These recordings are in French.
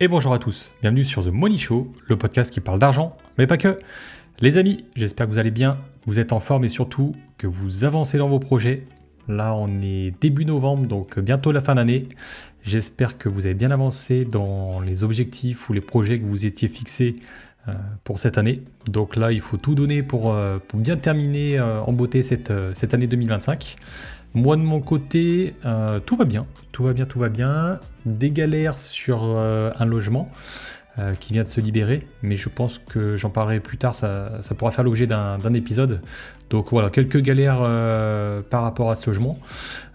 Et bonjour à tous, bienvenue sur The Money Show, le podcast qui parle d'argent, mais pas que. Les amis, j'espère que vous allez bien, que vous êtes en forme et surtout que vous avancez dans vos projets. Là, on est début novembre, donc bientôt la fin d'année. J'espère que vous avez bien avancé dans les objectifs ou les projets que vous étiez fixés pour cette année. Donc là, il faut tout donner pour bien terminer en beauté cette année 2025. Moi, de mon côté, tout va bien. Tout va bien. Des galères sur un logement qui vient de se libérer, mais je pense que j'en parlerai plus tard, ça pourra faire l'objet d'un épisode. Donc voilà, quelques galères par rapport à ce logement.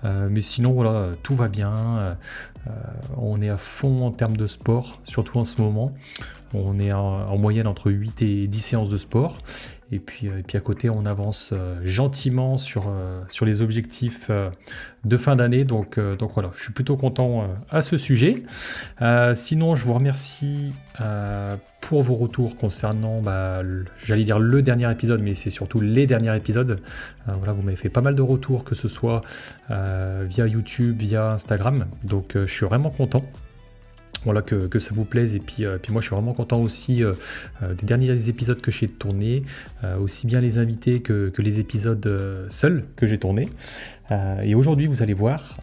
Mais sinon, voilà, tout va bien. On est à fond en termes de sport, surtout en ce moment. On est en moyenne entre 8 et 10 séances de sport. Et puis à côté, on avance gentiment sur les objectifs de fin d'année. Donc voilà, je suis plutôt content à ce sujet. Sinon, je vous remercie pour vos retours concernant, j'allais dire le dernier épisode, mais c'est surtout les derniers épisodes. Voilà, vous m'avez fait pas mal de retours, que ce soit via YouTube, via Instagram. Donc je suis vraiment content. Voilà, que ça vous plaise, et puis moi je suis vraiment content aussi des derniers épisodes que j'ai tournés, aussi bien les invités que les épisodes seuls que j'ai tournés. Et aujourd'hui, vous allez voir,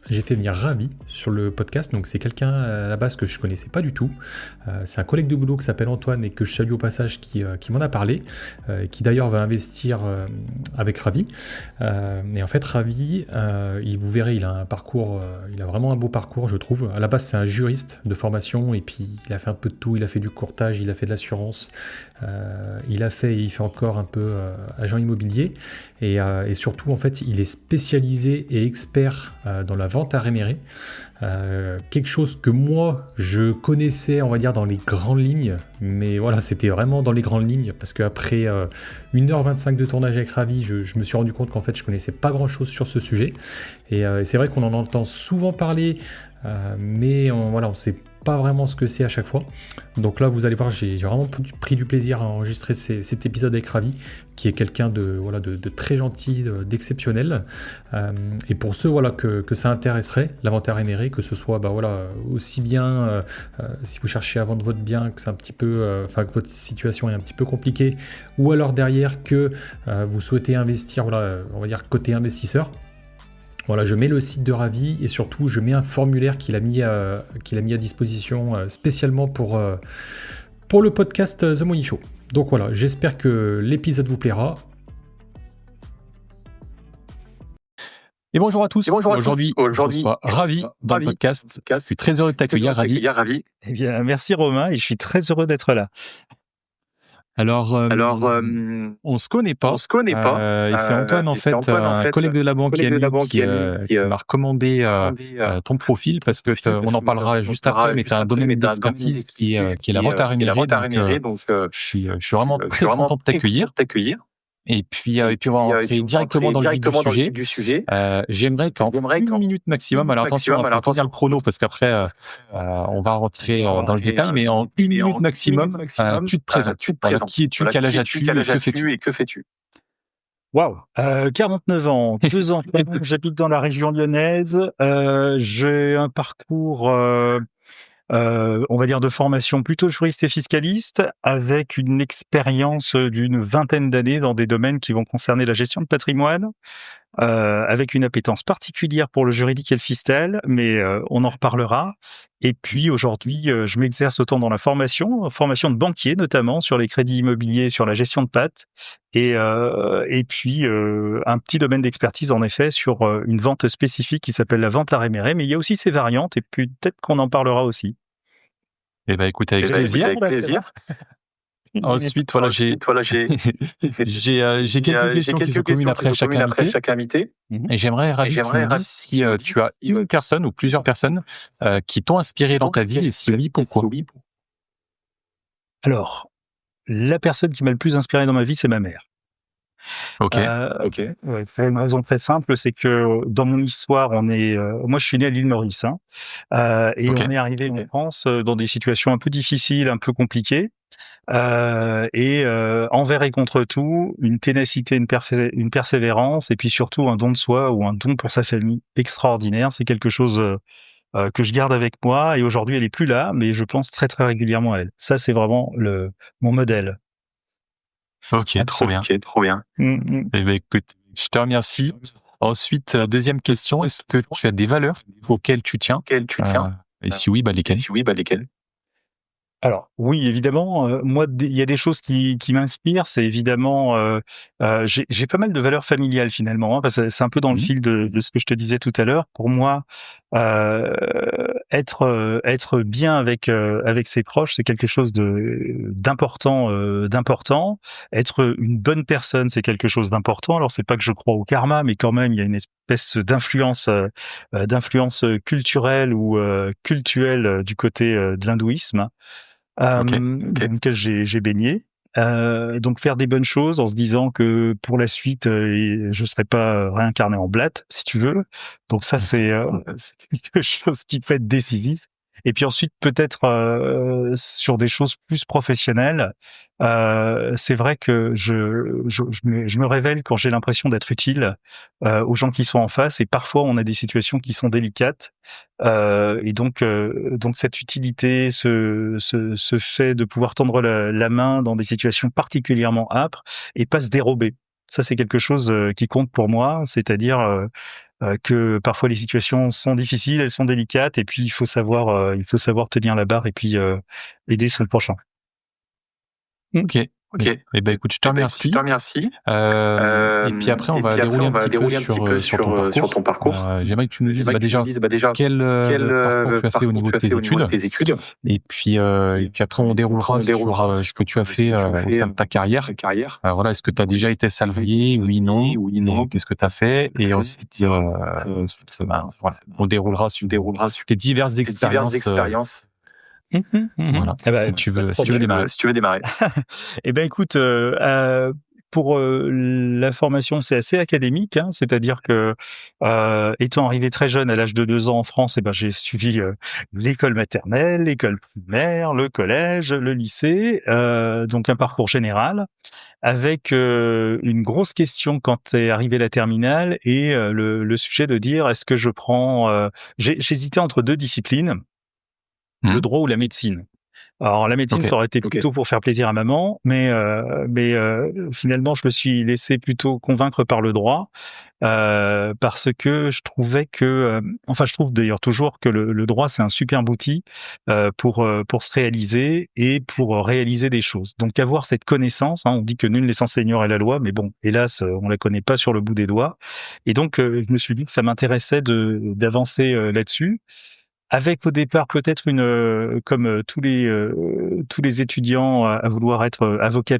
j'ai fait venir Ravi sur le podcast. Donc c'est quelqu'un à la base que je connaissais pas du tout. C'est un collègue de boulot qui s'appelle Antoine et que je salue au passage qui m'en a parlé, qui d'ailleurs va investir avec Ravi. Et en fait, Ravi, vous verrez, il a un parcours, il a vraiment un beau parcours, je trouve. À la base, c'est un juriste de formation et puis il a fait un peu de tout. Il a fait du courtage, il a fait de l'assurance, il fait encore un peu agent immobilier. Et surtout, en fait, il est spécialisé et expert dans la vente à réméré. Quelque chose que moi, je connaissais, on va dire, dans les grandes lignes. Mais voilà, c'était vraiment dans les grandes lignes. Parce qu'après 1h25 de tournage avec Ravi, je me suis rendu compte qu'en fait, je connaissais pas grand-chose sur ce sujet. Et c'est vrai qu'on en entend souvent parler, mais on sait pas vraiment ce que c'est à chaque fois. Donc là, vous allez voir, j'ai vraiment pris du plaisir à enregistrer cet épisode avec Ravi, qui est quelqu'un de très gentil, d'exceptionnel. Et pour ceux que ça intéresserait, la vente à réméré, que ce soit aussi bien si vous cherchez à vendre votre bien, que c'est un petit peu, que votre situation est un petit peu compliquée, ou alors derrière que vous souhaitez investir, on va dire côté investisseur. Voilà, je mets le site de Ravi et surtout je mets un formulaire qu'il a mis à disposition spécialement pour le podcast The Money Show. Donc voilà, j'espère que l'épisode vous plaira. Et bonjour à tous. Aujourd'hui, je reçois Ravi dans le podcast. Je suis très heureux de t'accueillir, Ravi. Eh bien, merci Romain, et je suis très heureux d'être là. Alors, on se connaît pas. Et c'est Antoine, en fait, un collègue de la banque qui m'a recommandé ton profil parce que on en parlera juste après, mais tu as un domaine d'expertise qui est la vente à rémunérer. Donc, je suis vraiment très content de t'accueillir. Et puis on va rentrer directement dans le vif du sujet. J'aimerais qu'en 1 minute maximum, alors attention, il faut tenir le chrono parce qu'après, on va rentrer dans le détail, mais en 1 minute maximum, tu te présentes. Qui es-tu, quel âge as-tu et que fais-tu? Waouh, 49 ans, 2 ans, j'habite dans la région lyonnaise. J'ai un parcours, on va dire, de formation plutôt juriste et fiscaliste, avec une expérience d'une 20aine d'années dans des domaines qui vont concerner la gestion de patrimoine, avec une appétence particulière pour le juridique et le fiscal, mais on en reparlera. Et puis aujourd'hui, je m'exerce autant dans la formation de banquier notamment, sur les crédits immobiliers, sur la gestion de PAT, et puis un petit domaine d'expertise en effet sur une vente spécifique qui s'appelle la vente à réméré, mais il y a aussi ses variantes, et puis peut-être qu'on en parlera aussi. Eh ben écoute, avec plaisir. Ensuite, j'ai quelques questions qui sont communes après chaque invité. Et j'aimerais, Ravi, que tu me dises si tu as une personne ou plusieurs personnes qui t'ont inspiré dans ta vie, et si oui, pourquoi? Alors, la personne qui m'a le plus inspiré dans ma vie, c'est ma mère. Ok. Ouais, pour une raison très simple, c'est que dans mon histoire, moi je suis né à l'île Maurice, et on est arrivé en France dans des situations un peu difficiles, un peu compliquées, et envers et contre tout, une ténacité, une persévérance, et puis surtout un don de soi ou un don pour sa famille extraordinaire. C'est quelque chose que je garde avec moi. Et aujourd'hui, elle est plus là, mais je pense très très régulièrement à elle. Ça, c'est vraiment mon modèle. Ok, trop bien. Ok, trop bien. Eh ben, écoute, je te remercie. Ensuite, deuxième question, est-ce que tu as des valeurs auxquelles tu tiens? Et si oui, lesquelles? Alors oui, évidemment, moi, il y a des choses qui m'inspirent. C'est évidemment, j'ai pas mal de valeurs familiales finalement, hein, parce que c'est un peu dans le fil de ce que je te disais tout à l'heure. Pour moi, être bien avec ses proches, c'est quelque chose d'important. Être une bonne personne, c'est quelque chose d'important. Alors c'est pas que je crois au karma, mais quand même, il y a une espèce d'influence culturelle ou cultuelle du côté de l'hindouisme. Ok. Dans lequel j'ai baigné. Donc faire des bonnes choses en se disant que pour la suite, je serai pas réincarné en blatte, si tu veux. Donc ça, c'est quelque chose qui peut être décisif. Et puis ensuite, peut-être sur des choses plus professionnelles, c'est vrai que je me révèle quand j'ai l'impression d'être utile aux gens qui sont en face. Et parfois, on a des situations qui sont délicates. Et donc cette utilité, ce fait de pouvoir tendre la main dans des situations particulièrement âpres et pas se dérober. Ça, c'est quelque chose qui compte pour moi, c'est-à-dire que parfois les situations sont difficiles, elles sont délicates, et puis il faut savoir tenir la barre et puis aider son prochain. Ok. Eh ben, écoute, je te remercie. Et puis après, on va dérouler un petit peu sur ton parcours. J'aimerais que tu nous dises déjà quel parcours tu as fait au niveau de tes études. Et puis après, on déroulera sur ce que tu as fait au sein de ta carrière. Voilà, est-ce que tu as déjà été salarié? Oui, non. Et qu'est-ce que tu as fait? Et ensuite, voilà, on déroulera sur tes diverses expériences. Voilà. Si tu veux démarrer. Eh ben écoute, pour la formation, c'est assez académique, hein, c'est-à-dire que étant arrivé très jeune, à l'âge de 2 ans en France, j'ai suivi l'école maternelle, l'école primaire, le collège, le lycée, donc un parcours général, avec une grosse question quand est arrivé la terminale et le sujet de dire est-ce que je prends. J'hésitais entre 2 disciplines, le droit ou la médecine. Alors la médecine, ça aurait été plutôt pour faire plaisir à maman, mais finalement je me suis laissé plutôt convaincre par le droit parce que je trouvais que, enfin je trouve d'ailleurs toujours que le droit c'est un superbe outil pour se réaliser et pour réaliser des choses. Donc avoir cette connaissance, hein, on dit que nul n'est censé ignorer la loi, mais bon, hélas on la connaît pas sur le bout des doigts. Et donc je me suis dit que ça m'intéressait d'avancer là-dessus. Avec au départ peut-être comme tous les étudiants à vouloir être avocat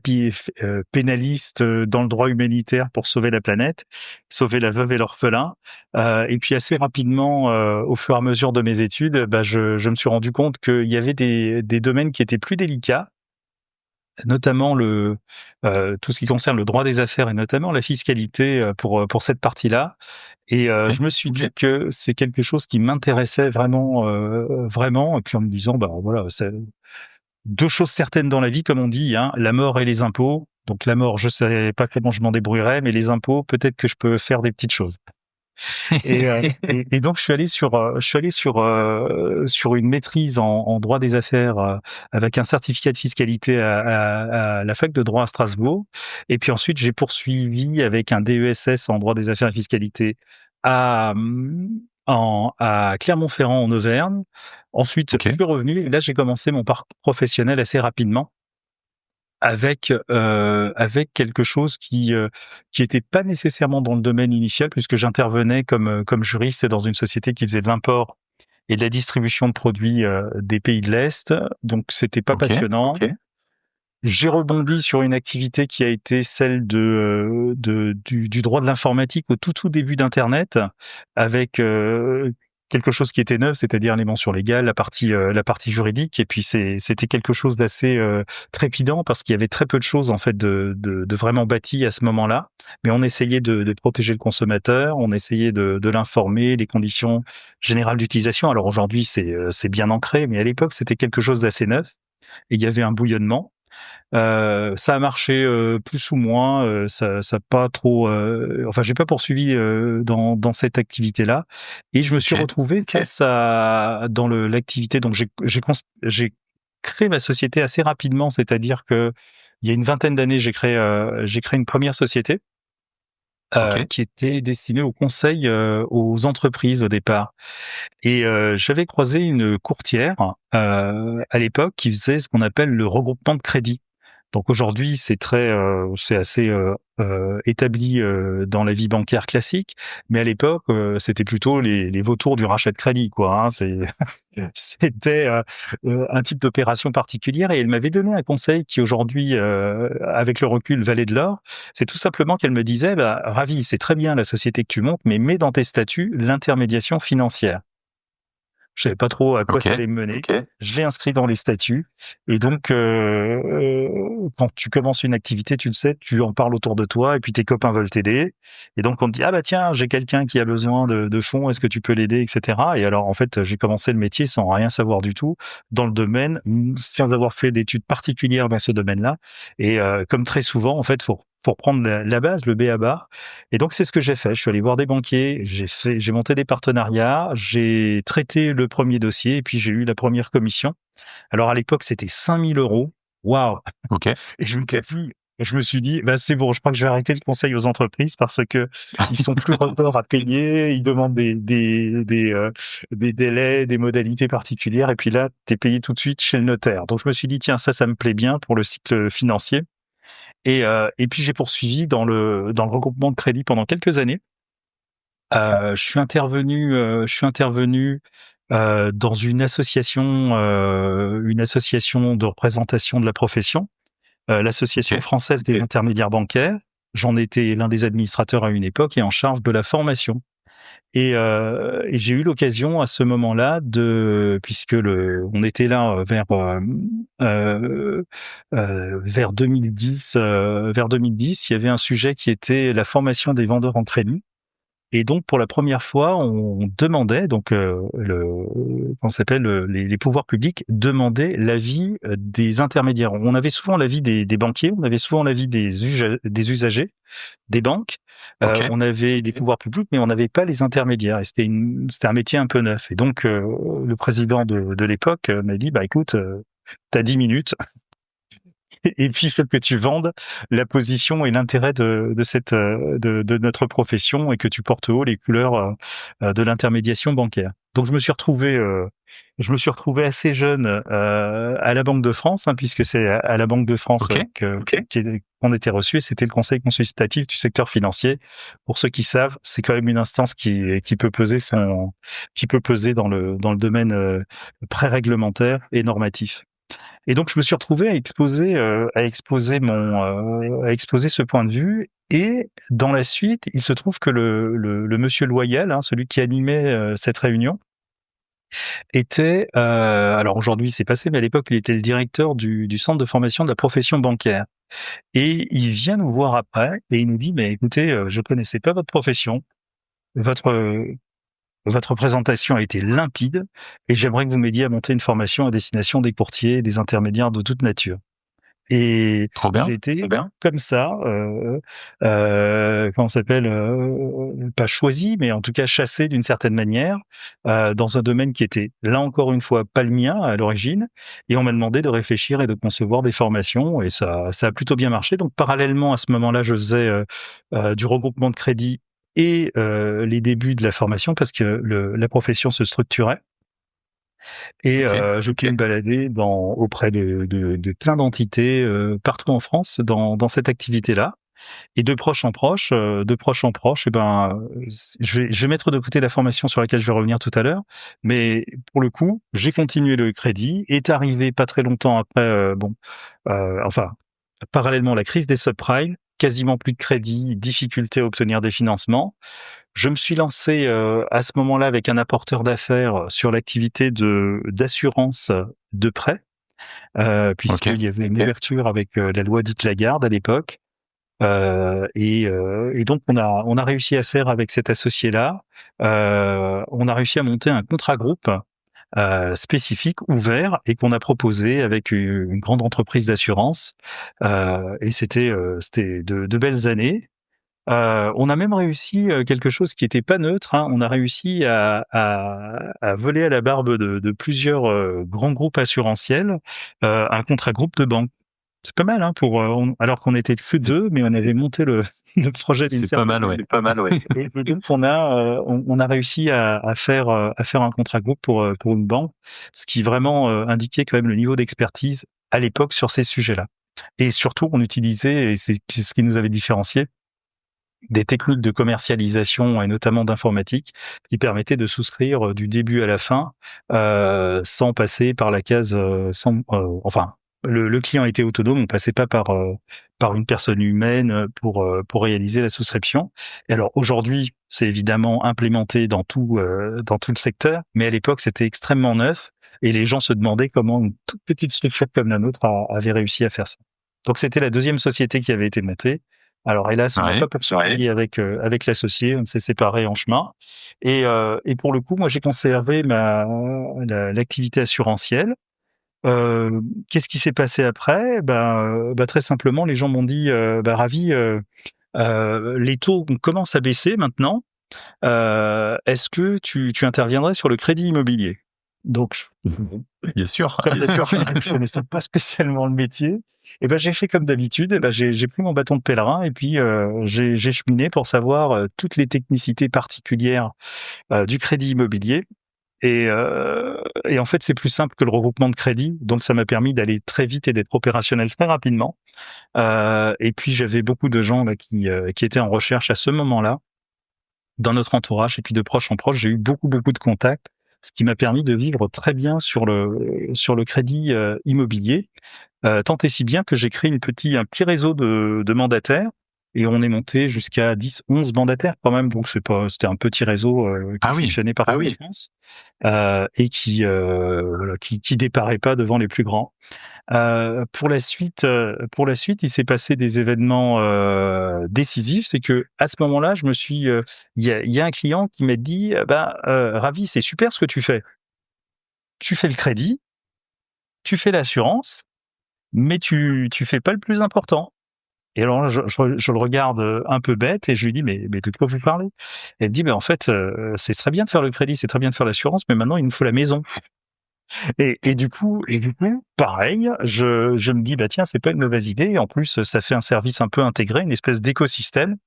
pénaliste dans le droit humanitaire pour sauver la planète, sauver la veuve et l'orphelin. Et puis assez rapidement, au fur et à mesure de mes études, je me suis rendu compte qu'il y avait des domaines qui étaient plus délicats, notamment tout ce qui concerne le droit des affaires et notamment la fiscalité pour cette partie-là. Et je me suis dit que c'est quelque chose qui m'intéressait vraiment. Et puis en me disant, voilà, c'est 2 choses certaines dans la vie, comme on dit, hein, la mort et les impôts. Donc la mort, je savais pas comment je m'en débrouillerais, mais les impôts, peut-être que je peux faire des petites choses. Et donc je suis allé sur une maîtrise en droit des affaires avec un certificat de fiscalité à la fac de droit à Strasbourg. Et puis ensuite j'ai poursuivi avec un DESS en droit des affaires et fiscalité à Clermont-Ferrand en Auvergne. Ensuite je suis revenu et là j'ai commencé mon parcours professionnel assez rapidement avec quelque chose qui était pas nécessairement dans le domaine initial, puisque j'intervenais comme juriste dans une société qui faisait de l'import et de la distribution de produits des pays de l'Est. Donc c'était pas passionnant. J'ai rebondi sur une activité qui a été celle du droit de l'informatique au tout début d'Internet, avec quelque chose qui était neuf, c'est-à-dire les mentions légales, la partie juridique. Et puis c'était quelque chose d'assez trépidant parce qu'il y avait très peu de choses en fait de vraiment bâties à ce moment-là. Mais on essayait de protéger le consommateur, on essayait de l'informer, les conditions générales d'utilisation. Alors aujourd'hui c'est bien ancré, mais à l'époque c'était quelque chose d'assez neuf et il y avait un bouillonnement. Ça a marché plus ou moins. Ça pas trop. Enfin, j'ai pas poursuivi dans cette activité-là, et je me suis retrouvé face à dans l'activité. Donc j'ai créé ma société assez rapidement. C'est-à-dire que il y a une vingtaine d'années, j'ai créé une première société qui était destinée au conseil aux entreprises au départ. Et j'avais croisé une courtière à l'époque qui faisait ce qu'on appelle le regroupement de crédit. Donc aujourd'hui, c'est assez établi dans la vie bancaire classique, mais à l'époque, c'était plutôt les vautours du rachat de crédit, quoi. Hein. C'était un type d'opération particulière, et elle m'avait donné un conseil qui aujourd'hui, avec le recul, valait de l'or. C'est tout simplement qu'elle me disait, bah, Ravi, c'est très bien la société que tu montes, mais mets dans tes statuts l'intermédiation financière. Je savais pas trop à quoi ça allait me mener. Je l'ai inscrit dans les statuts. Et donc, quand tu commences une activité, tu le sais, tu en parles autour de toi, et puis tes copains veulent t'aider. Et donc, on te dit, ah bah tiens, j'ai quelqu'un qui a besoin de fonds, est-ce que tu peux l'aider, etc. Et alors, en fait, j'ai commencé le métier sans rien savoir du tout dans le domaine, sans avoir fait d'études particulières dans ce domaine-là. Et comme très souvent, en fait, faut reprendre la base, le b.a.-ba. Et donc, c'est ce que j'ai fait. Je suis allé voir des banquiers, j'ai monté des partenariats, j'ai traité le premier dossier, et puis j'ai eu la première commission. Alors, à l'époque, c'était 5 000 €. Waouh! Et je me suis dit, bah, c'est bon, je crois que je vais arrêter le conseil aux entreprises, parce que ils sont plus retards à payer, ils demandent des délais, des modalités particulières, et puis là, t'es payé tout de suite chez le notaire. Donc, je me suis dit, tiens, ça me plaît bien pour le cycle financier. Et puis j'ai poursuivi dans le regroupement de crédit pendant quelques années. Je suis intervenu dans une association de représentation de la profession, l'association française des intermédiaires bancaires. J'en étais l'un des administrateurs à une époque, et en charge de la formation. Et j'ai eu l'occasion à ce moment-là puisque on était là vers 2010, il y avait un sujet qui était la formation des vendeurs en crédit. Et donc, pour la première fois, on demandait, donc les pouvoirs publics demandaient l'avis des intermédiaires. On avait souvent l'avis des banquiers, on avait souvent l'avis des usagers, des banques. On avait les pouvoirs publics, mais on n'avait pas les intermédiaires. Et c'était un métier un peu neuf. Et donc, le président de l'époque m'a dit, bah écoute, t'as 10 minutes. Et puis, il faut que tu vendes la position et l'intérêt de notre profession, et que tu portes haut les couleurs de l'intermédiation bancaire. Donc, je me suis retrouvé assez jeune à la Banque de France, hein, puisque c'est à la Banque de France qu'on était reçu. C'était le Conseil consultatif du secteur financier. Pour ceux qui savent, c'est quand même une instance qui peut peser dans le domaine pré-réglementaire et normatif. Et donc, je me suis retrouvé à exposer ce point de vue. Et dans la suite, il se trouve que le monsieur Loyal, hein, celui qui animait cette réunion, était, alors aujourd'hui c'est passé, mais à l'époque il était le directeur du centre de formation de la profession bancaire. Et il vient nous voir après, et il nous dit, mais écoutez, je connaissais pas votre profession, votre présentation a été limpide, et j'aimerais que vous m'aidiez à monter une formation à destination des courtiers et des intermédiaires de toute nature. Et j'ai été comme ça, pas choisi, mais en tout cas chassé d'une certaine manière, dans un domaine qui était, là encore une fois, pas le mien à l'origine. Et on m'a demandé de réfléchir et de concevoir des formations, et ça a plutôt bien marché. Donc parallèlement à ce moment-là, je faisais du regroupement de crédit et les débuts de la formation, parce que la profession se structurait. Et je peux me balader auprès de plein d'entités partout en France dans cette activité-là. Et de proche en proche, eh ben, je vais mettre de côté la formation sur laquelle je vais revenir tout à l'heure. Mais pour le coup, j'ai continué le crédit. Est arrivé pas très longtemps après, parallèlement, la crise des subprimes, quasiment plus de crédit, difficulté à obtenir des financements. Je me suis lancé à ce moment-là avec un apporteur d'affaires sur l'activité d'assurance de prêt, puisqu'il y avait une ouverture avec la loi dite Lagarde à l'époque. Et donc on a réussi à faire avec cet associé-là, on a réussi à monter un contrat groupe spécifique, ouvert, et qu'on a proposé avec une grande entreprise d'assurance. Et c'était de belles années. On a même réussi quelque chose qui était pas neutre. On a réussi à voler à la barbe de plusieurs grands groupes assurantiels un contrat groupe de banque. C'est pas mal, alors qu'on était que deux, mais on avait monté le projet d'une C'est pas mal, ouais. C'est pas mal, ouais. Et donc on a réussi à faire un contrat groupe pour une banque, ce qui vraiment indiquait quand même le niveau d'expertise à l'époque sur ces sujets-là. Et surtout, on utilisait, et c'est ce qui nous avait différencié, des techniques de commercialisation et notamment d'informatique qui permettaient de souscrire du début à la fin sans passer par la case le client était autonome, on passait pas par une personne humaine pour réaliser la souscription. Et alors aujourd'hui, c'est évidemment implémenté dans tout le secteur, mais à l'époque c'était extrêmement neuf et les gens se demandaient comment une toute petite structure comme la nôtre avait réussi à faire ça. Donc c'était la deuxième société qui avait été montée. Alors hélas, on n'a pas poursuivi avec l'associé, on s'est séparés en chemin. Et pour le coup, moi j'ai conservé l'activité assurantielle. Qu'est-ce qui s'est passé après ? Très simplement, les gens m'ont dit Ravi, les taux commencent à baisser maintenant. Est-ce que tu interviendrais sur le crédit immobilier ? Donc, bien sûr. Je connaissais pas spécialement le métier. Et j'ai fait comme d'habitude. J'ai pris mon bâton de pèlerin et puis j'ai cheminé pour savoir toutes les technicités particulières du crédit immobilier. Et en fait, c'est plus simple que le regroupement de crédit, donc ça m'a permis d'aller très vite et d'être opérationnel très rapidement. Et puis j'avais beaucoup de gens là qui étaient en recherche à ce moment-là dans notre entourage, et puis de proche en proche, j'ai eu beaucoup de contacts, ce qui m'a permis de vivre très bien sur le crédit immobilier, tant et si bien que j'ai créé un petit réseau de mandataires. Et on est monté jusqu'à 10, 11 mandataires quand même, donc c'était un petit réseau qui fonctionnait partout en France et qui déparait pas devant les plus grands. Pour la suite, il s'est passé des événements décisifs. C'est que à ce moment-là, il y a un client qui m'a dit, Ravi, c'est super ce que tu fais. Tu fais le crédit, tu fais l'assurance, mais tu fais pas le plus important. Et alors je le regarde un peu bête et je lui dis mais de quoi vous parlez ? Elle me dit en fait c'est très bien de faire le crédit, c'est très bien de faire l'assurance, mais maintenant il nous faut la maison. Et du coup pareil, je me dis tiens, c'est pas une mauvaise idée, en plus ça fait un service un peu intégré, une espèce d'écosystème.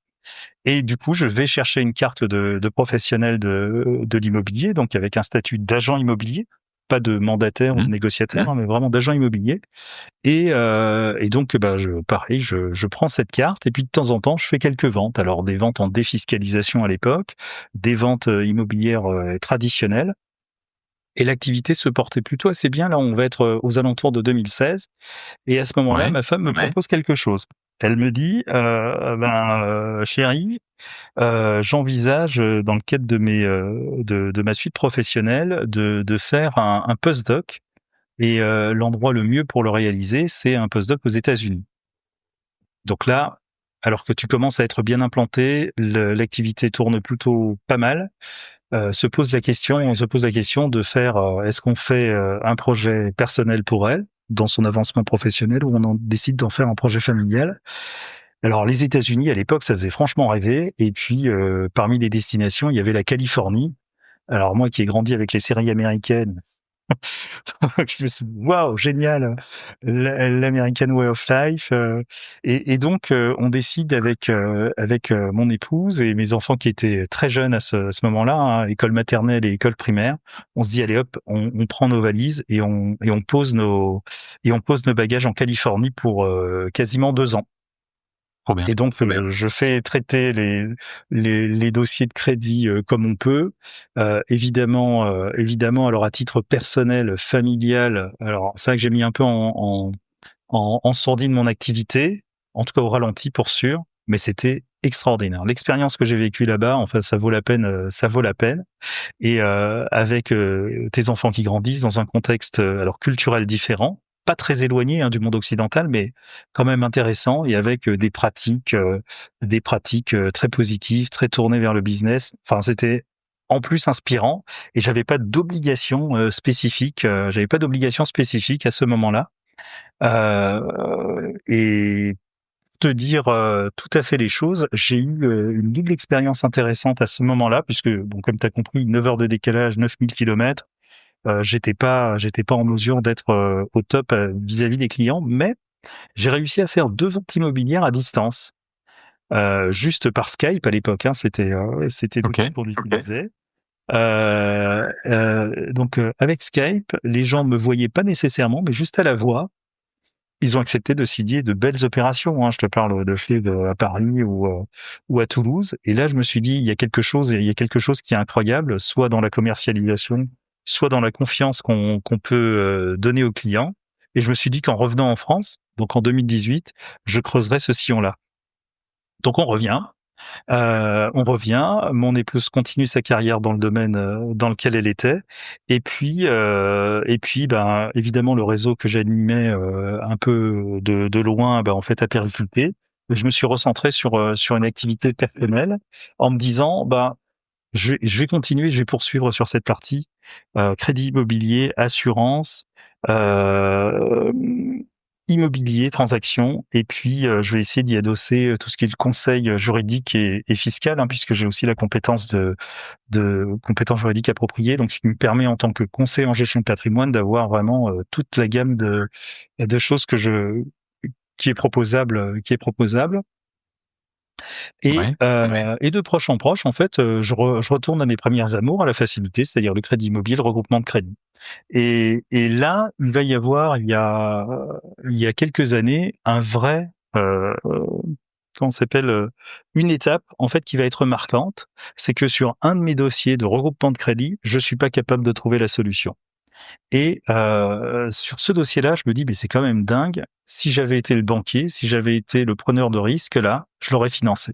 Et du coup, je vais chercher une carte de professionnel de l'immobilier, donc avec un statut d'agent immobilier, pas de mandataire ou de négociateur, mais vraiment d'agent immobilier. Et donc, je prends cette carte et puis de temps en temps, je fais quelques ventes. Alors, des ventes en défiscalisation à l'époque, des ventes immobilières traditionnelles. Et l'activité se portait plutôt assez bien. Là, on va être aux alentours de 2016. Et à ce moment-là, ma femme me propose quelque chose. Elle me dit, chérie, j'envisage dans le cadre de ma suite professionnelle de faire un postdoc. Et l'endroit le mieux pour le réaliser, c'est un postdoc aux États-Unis. Donc là, alors que tu commences à être bien implanté, l'activité tourne plutôt pas mal. On se pose la question de faire, est-ce qu'on fait un projet personnel pour elle dans son avancement professionnel, ou on en décide d'en faire un projet familial. Alors les États-Unis à l'époque, ça faisait franchement rêver. Et puis parmi les destinations, il y avait la Californie. Alors moi qui ai grandi avec les séries américaines, je me suis dit, waouh, génial, l'American Way of Life. Et donc, on décide avec mon épouse et mes enfants qui étaient très jeunes à ce moment-là, école maternelle et école primaire. On se dit, allez hop, on prend nos valises et on pose nos bagages en Californie pour quasiment 2 ans. Et donc, je fais traiter les dossiers de crédit comme on peut. Évidemment, alors à titre personnel, familial, alors c'est vrai que j'ai mis un peu en sourdine mon activité, en tout cas au ralenti pour sûr, mais c'était extraordinaire. L'expérience que j'ai vécue là-bas, enfin, ça vaut la peine. Et avec tes enfants qui grandissent dans un contexte alors culturel différent, pas très éloigné du monde occidental, mais quand même intéressant, et avec des pratiques très positives, très tournées vers le business. Enfin, c'était en plus inspirant, et j'avais pas d'obligation spécifique. J'avais pas d'obligation spécifique à ce moment-là. Et te dire tout à fait les choses, j'ai eu une double expérience intéressante à ce moment-là, puisque bon, comme tu as compris, 9 heures de décalage, 9000 kilomètres, j'étais pas en mesure d'être au top vis-à-vis des clients, mais j'ai réussi à faire 2 ventes immobilières à distance, juste par Skype à l'époque, hein, c'était l'outil qu'on utilisait. Donc avec Skype, les gens me voyaient pas nécessairement, mais juste à la voix, ils ont accepté de signer de belles opérations. Hein. Je te parle de faits à Paris ou à Toulouse. Et là, je me suis dit, il y a quelque chose qui est incroyable, soit dans la commercialisation, soit dans la confiance qu'on peut donner aux clients. Et je me suis dit qu'en revenant en France, donc en 2018, je creuserais ce sillon-là. Donc on revient. Mon épouse continue sa carrière dans le domaine dans lequel elle était, et puis ben évidemment le réseau que j'animais un peu de loin, ben en fait a périclité. Je me suis recentré sur une activité personnelle en me disant ben je vais continuer, je vais poursuivre sur cette partie crédit immobilier, assurance, euh, immobilier, transactions, et puis je vais essayer d'y adosser tout ce qui est le conseil juridique et fiscal, hein, puisque j'ai aussi la compétence de compétences juridiques appropriées, donc ce qui me permet en tant que conseiller en gestion de patrimoine d'avoir vraiment toute la gamme de choses qui est proposable, Et, et de proche en proche, en fait, je retourne à mes premières amours, à la facilité, c'est-à-dire le crédit immobilier, le regroupement de crédit. Et là, il va y avoir, il y a quelques années, un vrai, comment ça s'appelle, une étape, en fait, qui va être marquante. C'est que sur un de mes dossiers de regroupement de crédit, je suis pas capable de trouver la solution. Et sur ce dossier-là, je me dis, mais c'est quand même dingue. Si j'avais été le banquier, si j'avais été le preneur de risque, là, je l'aurais financé.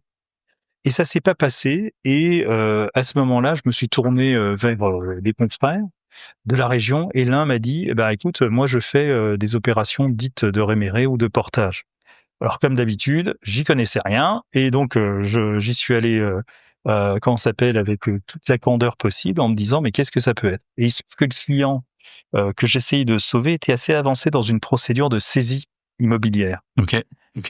Et ça s'est pas passé. Et à ce moment-là, je me suis tourné vers des confrères de la région, et l'un m'a dit, bah écoute, moi je fais des opérations dites de réméré ou de portage. Alors comme d'habitude, j'y connaissais rien, et donc j'y suis allé, comment ça s'appelle, avec toute la candeur possible, en me disant mais qu'est-ce que ça peut être. Et il se trouve que le client que j'essayais de sauver était assez avancé dans une procédure de saisie immobilière. Ok,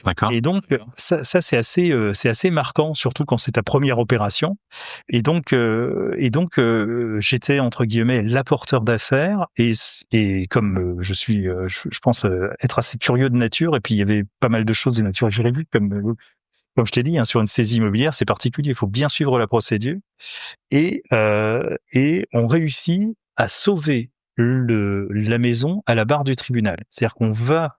d'accord. Et donc ça c'est assez marquant, surtout quand c'est ta première opération. Et donc j'étais entre guillemets l'apporteur d'affaires, et comme je pense être assez curieux de nature, et puis il y avait pas mal de choses de nature juridique, comme je t'ai dit, hein, sur une saisie immobilière, c'est particulier, il faut bien suivre la procédure. Et on réussit à sauver la maison à la barre du tribunal. C'est-à-dire qu'on va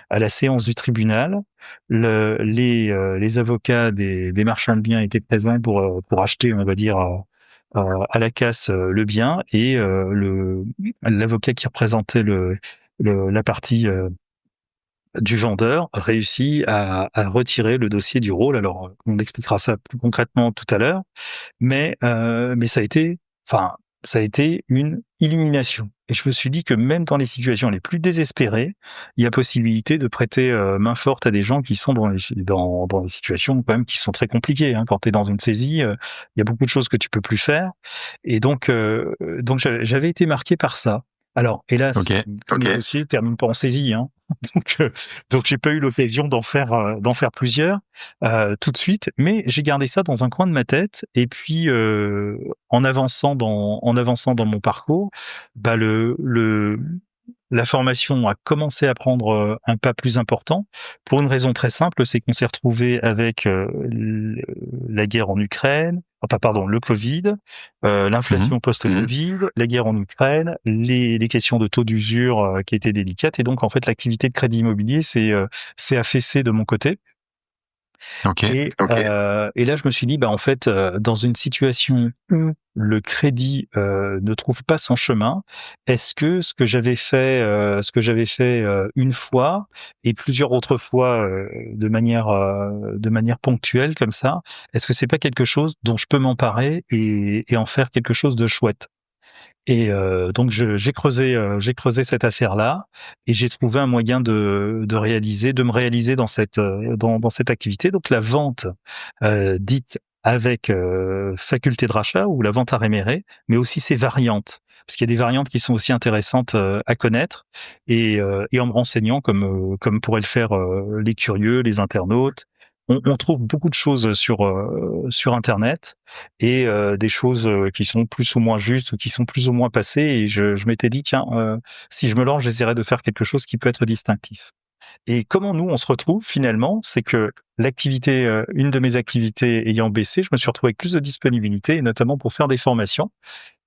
à la séance du tribunal, les avocats des marchands de biens étaient présents pour acheter, on va dire, à la casse le bien, et l'avocat qui représentait la partie du vendeur réussit à retirer le dossier du rôle. Alors, on expliquera ça plus concrètement tout à l'heure, mais ça a été une illumination. Et je me suis dit que même dans les situations les plus désespérées, il y a possibilité de prêter main forte à des gens qui sont dans des situations quand même qui sont très compliquées. Hein. Quand tu es dans une saisie, il y a beaucoup de choses que tu peux plus faire. Et donc j'avais été marqué par ça. Alors, hélas, le dossier termine pas en saisie, hein. Donc j'ai pas eu l'occasion d'en faire plusieurs tout de suite, mais j'ai gardé ça dans un coin de ma tête. Et puis en avançant dans mon parcours, bah la formation a commencé à prendre un pas plus important, pour une raison très simple, c'est qu'on s'est retrouvé avec la guerre en Ukraine, le Covid, l'inflation post-Covid, la guerre en Ukraine, les questions de taux d'usure qui étaient délicates, et donc en fait l'activité de crédit immobilier s'est affaissée de mon côté. Et là je me suis dit, bah en fait, dans une situation où le crédit ne trouve pas son chemin, est-ce que ce que j'avais fait une fois et plusieurs autres fois de manière ponctuelle comme ça, est-ce que c'est pas quelque chose dont je peux m'emparer et en faire quelque chose de chouette? Et donc j'ai creusé cette affaire-là, et j'ai trouvé un moyen de me réaliser dans cette activité. Donc la vente dite avec faculté de rachat ou la vente à réméré, mais aussi ses variantes. Parce qu'il y a des variantes qui sont aussi intéressantes à connaître et en me renseignant comme pourraient le faire les curieux, les internautes. On trouve beaucoup de choses sur Internet et des choses qui sont plus ou moins justes ou qui sont plus ou moins passées. Et je m'étais dit, tiens, si je me lance, j'essaierai de faire quelque chose qui peut être distinctif. Et comment nous, on se retrouve finalement, c'est que l'activité, une de mes activités ayant baissé, je me suis retrouvé avec plus de disponibilité, et notamment pour faire des formations.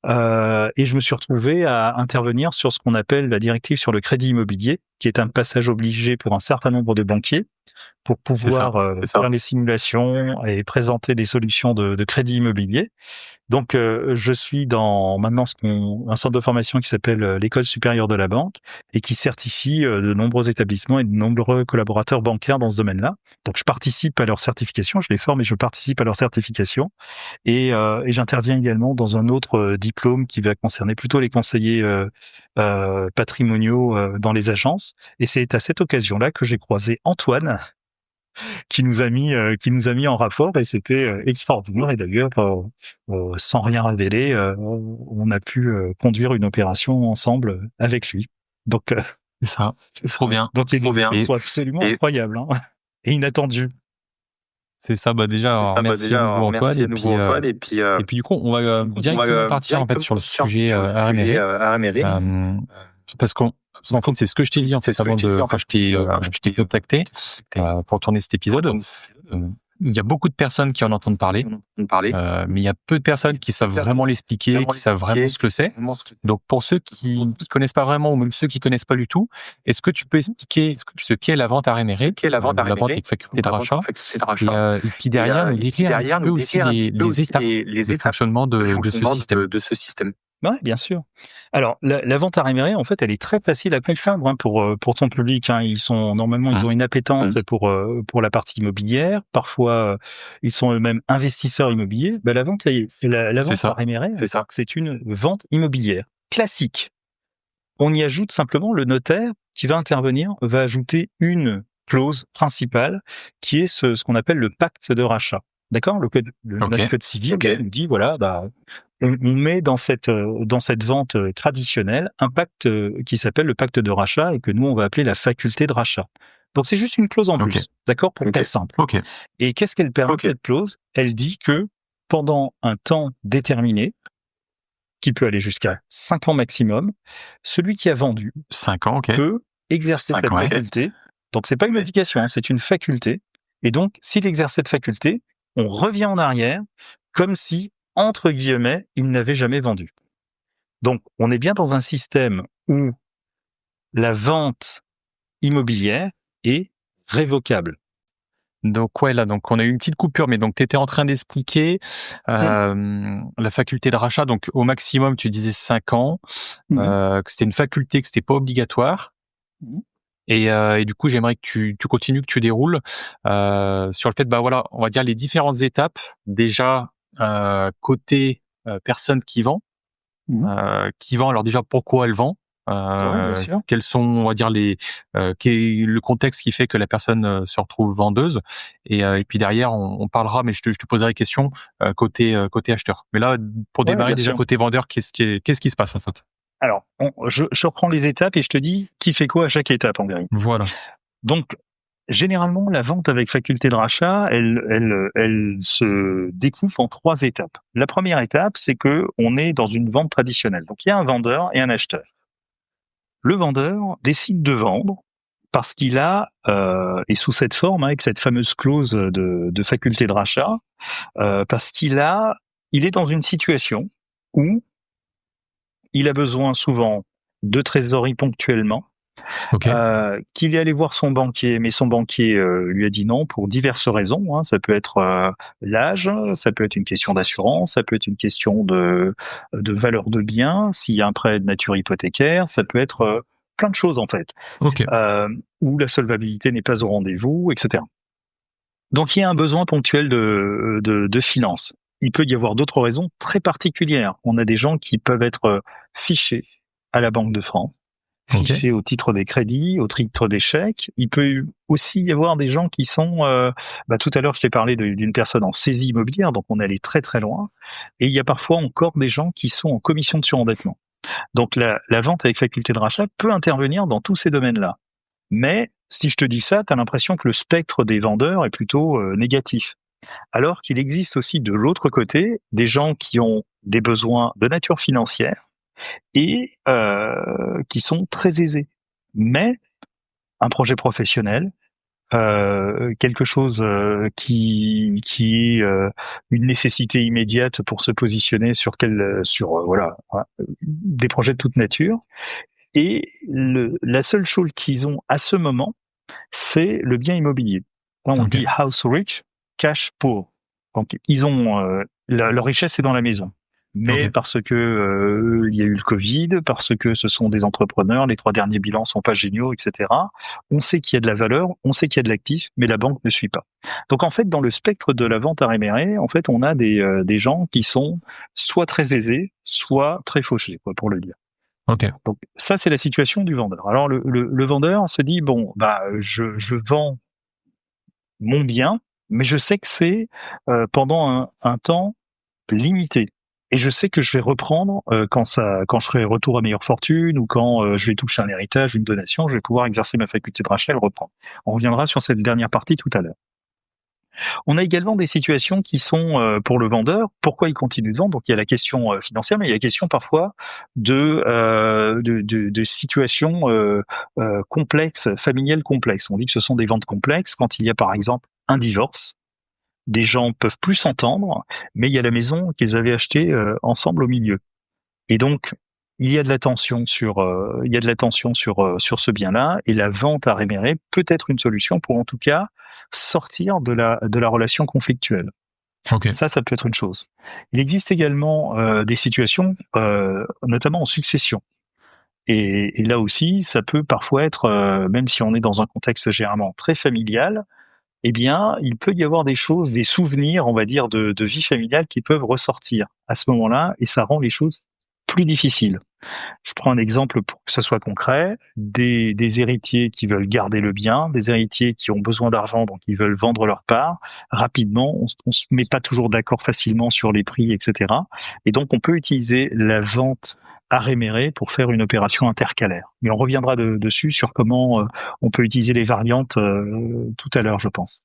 Et je me suis retrouvé à intervenir sur ce qu'on appelle la directive sur le crédit immobilier, qui est un passage obligé pour un certain nombre de banquiers pour pouvoir faire des simulations et présenter des solutions de crédit immobilier. Donc, je suis dans maintenant un centre de formation qui s'appelle l'École supérieure de la banque et qui certifie de nombreux établissements et de nombreux collaborateurs bancaires dans ce domaine-là. Donc, je participe à leur certification, je les forme et je participe à leur certification. Et j'interviens également dans un autre diplôme qui va concerner plutôt les conseillers patrimoniaux dans les agences. Et c'est à cette occasion-là que j'ai croisé Antoine, qui nous a mis en rapport, et c'était extraordinaire. Et d'ailleurs, sans rien révéler, on a pu conduire une opération ensemble avec lui. Donc c'est ça, trop bien. Donc les gens sont absolument incroyables, hein, et inattendus. C'est ça, déjà, merci à nouveau Antoine, et puis du coup, on va directement partir en fait sur le sujet RMRE. Parce qu'en fait, c'est ce que je t'ai dit en fait avant quand je t'ai contacté pour tourner cet épisode. Il y a beaucoup de personnes qui en entendent parler, mais il y a peu de personnes qui savent vraiment l'expliquer, qui savent vraiment ce que c'est. Donc, pour ceux qui connaissent pas vraiment, ou même ceux qui connaissent pas du tout, est-ce que tu peux expliquer ce qu'est la vente à réméré, la vente avec faculté de rachat, et puis derrière, décrire un petit peu aussi les étapes de fonctionnement de ce système. Ouais, bien sûr. Alors, la vente à réméré, en fait, elle est très facile à comprendre hein, pour ton public. Hein. Ils ont une appétence pour la partie immobilière. Parfois, ils sont eux-mêmes investisseurs immobiliers. La vente à réméré, c'est une vente immobilière classique. On y ajoute simplement le notaire qui va intervenir, va ajouter une clause principale qui est ce qu'on appelle le pacte de rachat. D'accord ? Le code civil nous dit voilà, on met dans cette vente traditionnelle un pacte qui s'appelle le pacte de rachat et que nous on va appeler la faculté de rachat. Donc c'est juste une clause en plus, d'accord, pour faire simple. Et qu'est-ce qu'elle permet cette clause ? Elle dit que pendant un temps déterminé, qui peut aller jusqu'à 5 ans maximum, celui qui a vendu 5 ans, peut exercer cette faculté. Donc c'est pas une obligation, hein, c'est une faculté. Et donc s'il exerce cette faculté, on revient en arrière comme si, entre guillemets, il n'avait jamais vendu. Donc, on est bien dans un système où la vente immobilière est révocable. Donc, donc on a eu une petite coupure, mais donc tu étais en train d'expliquer la faculté de rachat. Donc, au maximum, tu disais 5 ans, que c'était une faculté, que c'était pas obligatoire. Et du coup, j'aimerais que tu continues, que tu déroules sur le fait, on va dire les différentes étapes. Déjà, côté personne qui vend, alors déjà pourquoi elle vend, quels sont, on va dire le contexte qui fait que la personne se retrouve vendeuse, et puis derrière on parlera, mais je te poserai des questions côté acheteur. Mais là, pour démarrer déjà côté vendeur, qu'est-ce qui se passe en fait? Alors, je reprends les étapes et je te dis qui fait quoi à chaque étape en vérité. Voilà. Donc, généralement, la vente avec faculté de rachat, elle se découpe en 3 étapes. La première étape, c'est que on est dans une vente traditionnelle. Donc, il y a un vendeur et un acheteur. Le vendeur décide de vendre parce qu'il a, et sous cette forme, avec cette fameuse clause de faculté de rachat, parce il est dans une situation où il a besoin souvent de trésorerie ponctuellement, qu'il est allé voir son banquier, mais son banquier lui a dit non pour diverses raisons. Hein. Ça peut être l'âge, ça peut être une question d'assurance, ça peut être une question de valeur de bien, s'il y a un prêt de nature hypothécaire, ça peut être plein de choses en fait, où la solvabilité n'est pas au rendez-vous, etc. Donc il y a un besoin ponctuel de finances. Il peut y avoir d'autres raisons très particulières. On a des gens qui peuvent être fichés à la Banque de France, tricher au titre des crédits, au titre des chèques. Il peut aussi y avoir des gens qui sont... tout à l'heure, je t'ai parlé d'une personne en saisie immobilière, donc on est allé très très loin. Et il y a parfois encore des gens qui sont en commission de surendettement. Donc la vente avec faculté de rachat peut intervenir dans tous ces domaines-là. Mais si je te dis ça, tu as l'impression que le spectre des vendeurs est plutôt négatif. Alors qu'il existe aussi de l'autre côté des gens qui ont des besoins de nature financière et qui sont très aisés. Mais un projet professionnel, quelque chose qui est une nécessité immédiate pour se positionner sur des projets de toute nature. Et la seule chose qu'ils ont à ce moment, c'est le bien immobilier. Là, on dit house rich, cash poor. Donc, ils ont leur richesse est dans la maison. Mais parce que il y a eu le Covid, parce que ce sont des entrepreneurs, les 3 derniers bilans sont pas géniaux, etc. On sait qu'il y a de la valeur, on sait qu'il y a de l'actif, mais la banque ne suit pas. Donc en fait, dans le spectre de la vente à réméré, en fait, on a des gens qui sont soit très aisés, soit très fauchés, quoi, pour le dire. Donc ça, c'est la situation du vendeur. Alors le vendeur se dit je vends mon bien, mais je sais que c'est pendant un temps limité. Et je sais que je vais reprendre quand je ferai retour à meilleure fortune ou quand je vais toucher un héritage, une donation, je vais pouvoir exercer ma faculté de rachat et le reprendre. On reviendra sur cette dernière partie tout à l'heure. On a également des situations qui sont pour le vendeur, pourquoi il continue de vendre. Donc il y a la question financière, mais il y a la question parfois de situations complexes, familiales complexes. On dit que ce sont des ventes complexes quand il y a par exemple un divorce. Des gens peuvent plus s'entendre, mais il y a la maison qu'ils avaient achetée ensemble au milieu. Et donc, il y a de la tension sur ce bien-là, et la vente à réméré peut être une solution pour en tout cas sortir de la relation conflictuelle. Ça peut être une chose. Il existe également des situations, notamment en succession. Et là aussi, ça peut parfois être, même si on est dans un contexte généralement très familial, eh bien, il peut y avoir des choses, des souvenirs, on va dire, de vie familiale qui peuvent ressortir à ce moment-là, et ça rend les choses plus difficiles. Je prends un exemple pour que ça soit concret. Des héritiers qui veulent garder le bien, des héritiers qui ont besoin d'argent, donc ils veulent vendre leur part rapidement. On se met pas toujours d'accord facilement sur les prix, etc. Et donc, on peut utiliser la vente à réméré pour faire une opération intercalaire. Mais on reviendra dessus sur comment on peut utiliser les variantes tout à l'heure, je pense.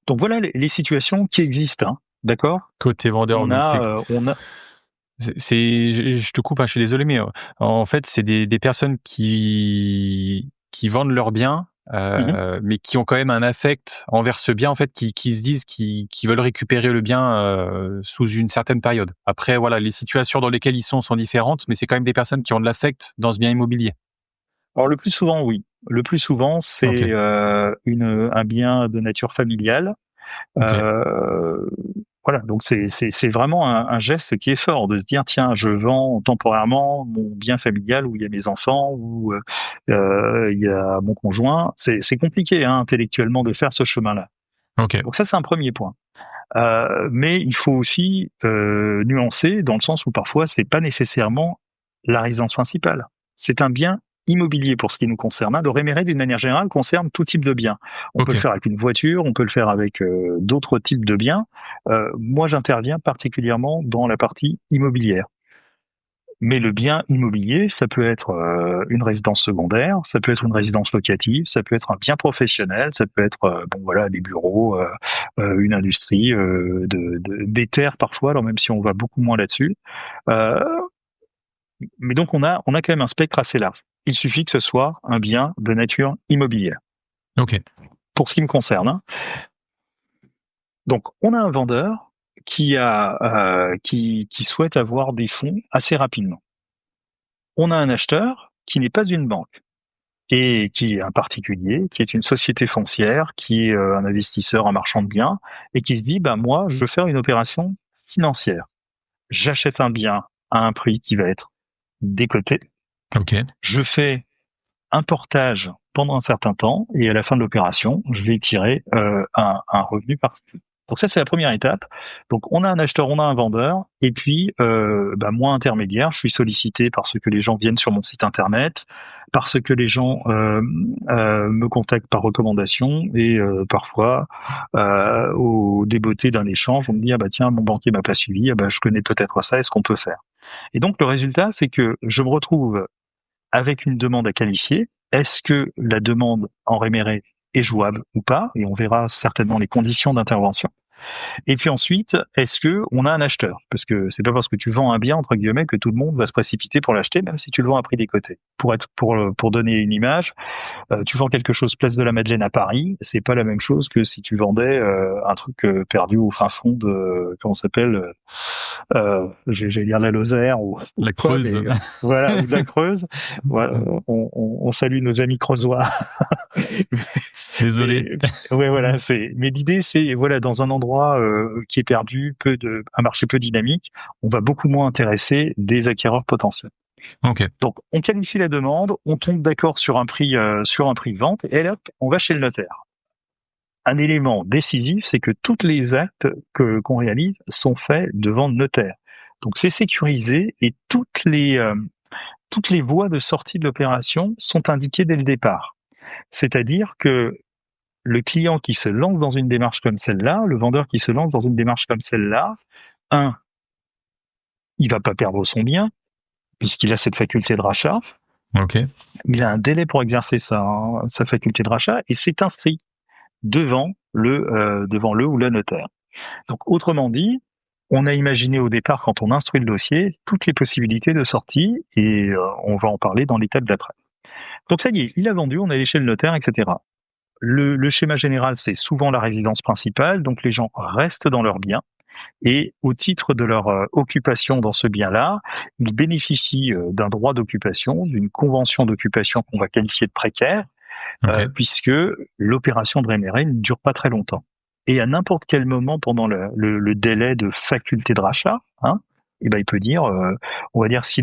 Donc voilà les situations qui existent, hein, d'accord ? Côté vendeur, je te coupe, je suis désolé, mais en fait, c'est des personnes qui vendent leurs biens, mais qui ont quand même un affect envers ce bien, en fait, qui se disent qui veulent récupérer le bien sous une certaine période. Après, voilà, les situations dans lesquelles ils sont différentes, mais c'est quand même des personnes qui ont de l'affect dans ce bien immobilier. Alors le plus souvent, oui. Le plus souvent, c'est un bien de nature familiale. Voilà, donc c'est vraiment un geste qui est fort de se dire tiens, je vends temporairement mon bien familial où il y a mes enfants, où il y a mon conjoint. C'est compliqué intellectuellement de faire ce chemin-là. Donc ça, c'est un premier point. Mais il faut aussi nuancer dans le sens où parfois c'est pas nécessairement la résidence principale. C'est un bien immobilier pour ce qui nous concerne. Le réméré, d'une manière générale, concerne tout type de bien. On peut le faire avec une voiture, on peut le faire avec d'autres types de biens. Moi, j'interviens particulièrement dans la partie immobilière. Mais le bien immobilier, ça peut être une résidence secondaire, ça peut être une résidence locative, ça peut être un bien professionnel, ça peut être des bureaux, une industrie, des terres parfois, alors même si on va beaucoup moins là-dessus. Mais donc on a quand même un spectre assez large. Il suffit que ce soit un bien de nature immobilière. Pour ce qui me concerne. Donc on a un vendeur qui souhaite avoir des fonds assez rapidement. On a un acheteur qui n'est pas une banque et qui est un particulier, qui est une société foncière, qui est un investisseur, un marchand de biens, et qui se dit moi je veux faire une opération financière. J'achète un bien à un prix qui va être décoté. Je fais un portage pendant un certain temps et à la fin de l'opération, je vais tirer un revenu Donc ça, c'est la première étape. Donc on a un acheteur, on a un vendeur, et puis moi intermédiaire, je suis sollicité parce que les gens viennent sur mon site internet, parce que les gens me contactent par recommandation, et parfois au débeauté d'un échange, on me dit tiens, mon banquier m'a pas suivi, je connais peut-être ça, est-ce qu'on peut faire? Et donc le résultat, c'est que je me retrouve avec une demande à qualifier. Est-ce que la demande en réméré est jouable ou pas? Et on verra certainement les conditions d'intervention. Et puis ensuite, est-ce que on a un acheteur? Parce que c'est pas parce que tu vends un bien entre guillemets que tout le monde va se précipiter pour l'acheter, même si tu le vends à prix décoté. Pour donner une image, tu vends quelque chose place de la Madeleine à Paris, c'est pas la même chose que si tu vendais un truc perdu au fin fond de comment ça s'appelle j'allais dire la Lozère ou la Creuse. Voilà, ou de la Creuse. Voilà, on salue nos amis creusois. Désolé. Ouais, voilà, mais l'idée c'est voilà, dans un endroit qui est perdu, un marché peu dynamique, on va beaucoup moins intéresser des acquéreurs potentiels. Okay. Donc, on qualifie la demande, on tombe d'accord sur un prix de vente, et là, on va chez le notaire. Un élément décisif, c'est que tous les actes qu'on réalise sont faits devant le notaire. Donc, c'est sécurisé et toutes les voies de sortie de l'opération sont indiquées dès le départ. C'est-à-dire que le client qui se lance dans une démarche comme celle-là, le vendeur qui se lance dans une démarche comme celle-là, il va pas perdre son bien, puisqu'il a cette faculté de rachat. Okay. Il a un délai pour exercer sa faculté de rachat et c'est inscrit devant le ou la notaire. Donc, autrement dit, on a imaginé au départ, quand on instruit le dossier, toutes les possibilités de sortie et on va en parler dans l'étape d'après. Donc, ça y est, il a vendu, on est allé chez le notaire, etc. Le schéma général, c'est souvent la résidence principale, donc les gens restent dans leur bien. Et au titre de leur occupation dans ce bien-là, ils bénéficient d'un droit d'occupation, d'une convention d'occupation qu'on va qualifier de précaire, puisque l'opération de réméré ne dure pas très longtemps. Et à n'importe quel moment pendant le délai de faculté de rachat, il peut dire, on va dire si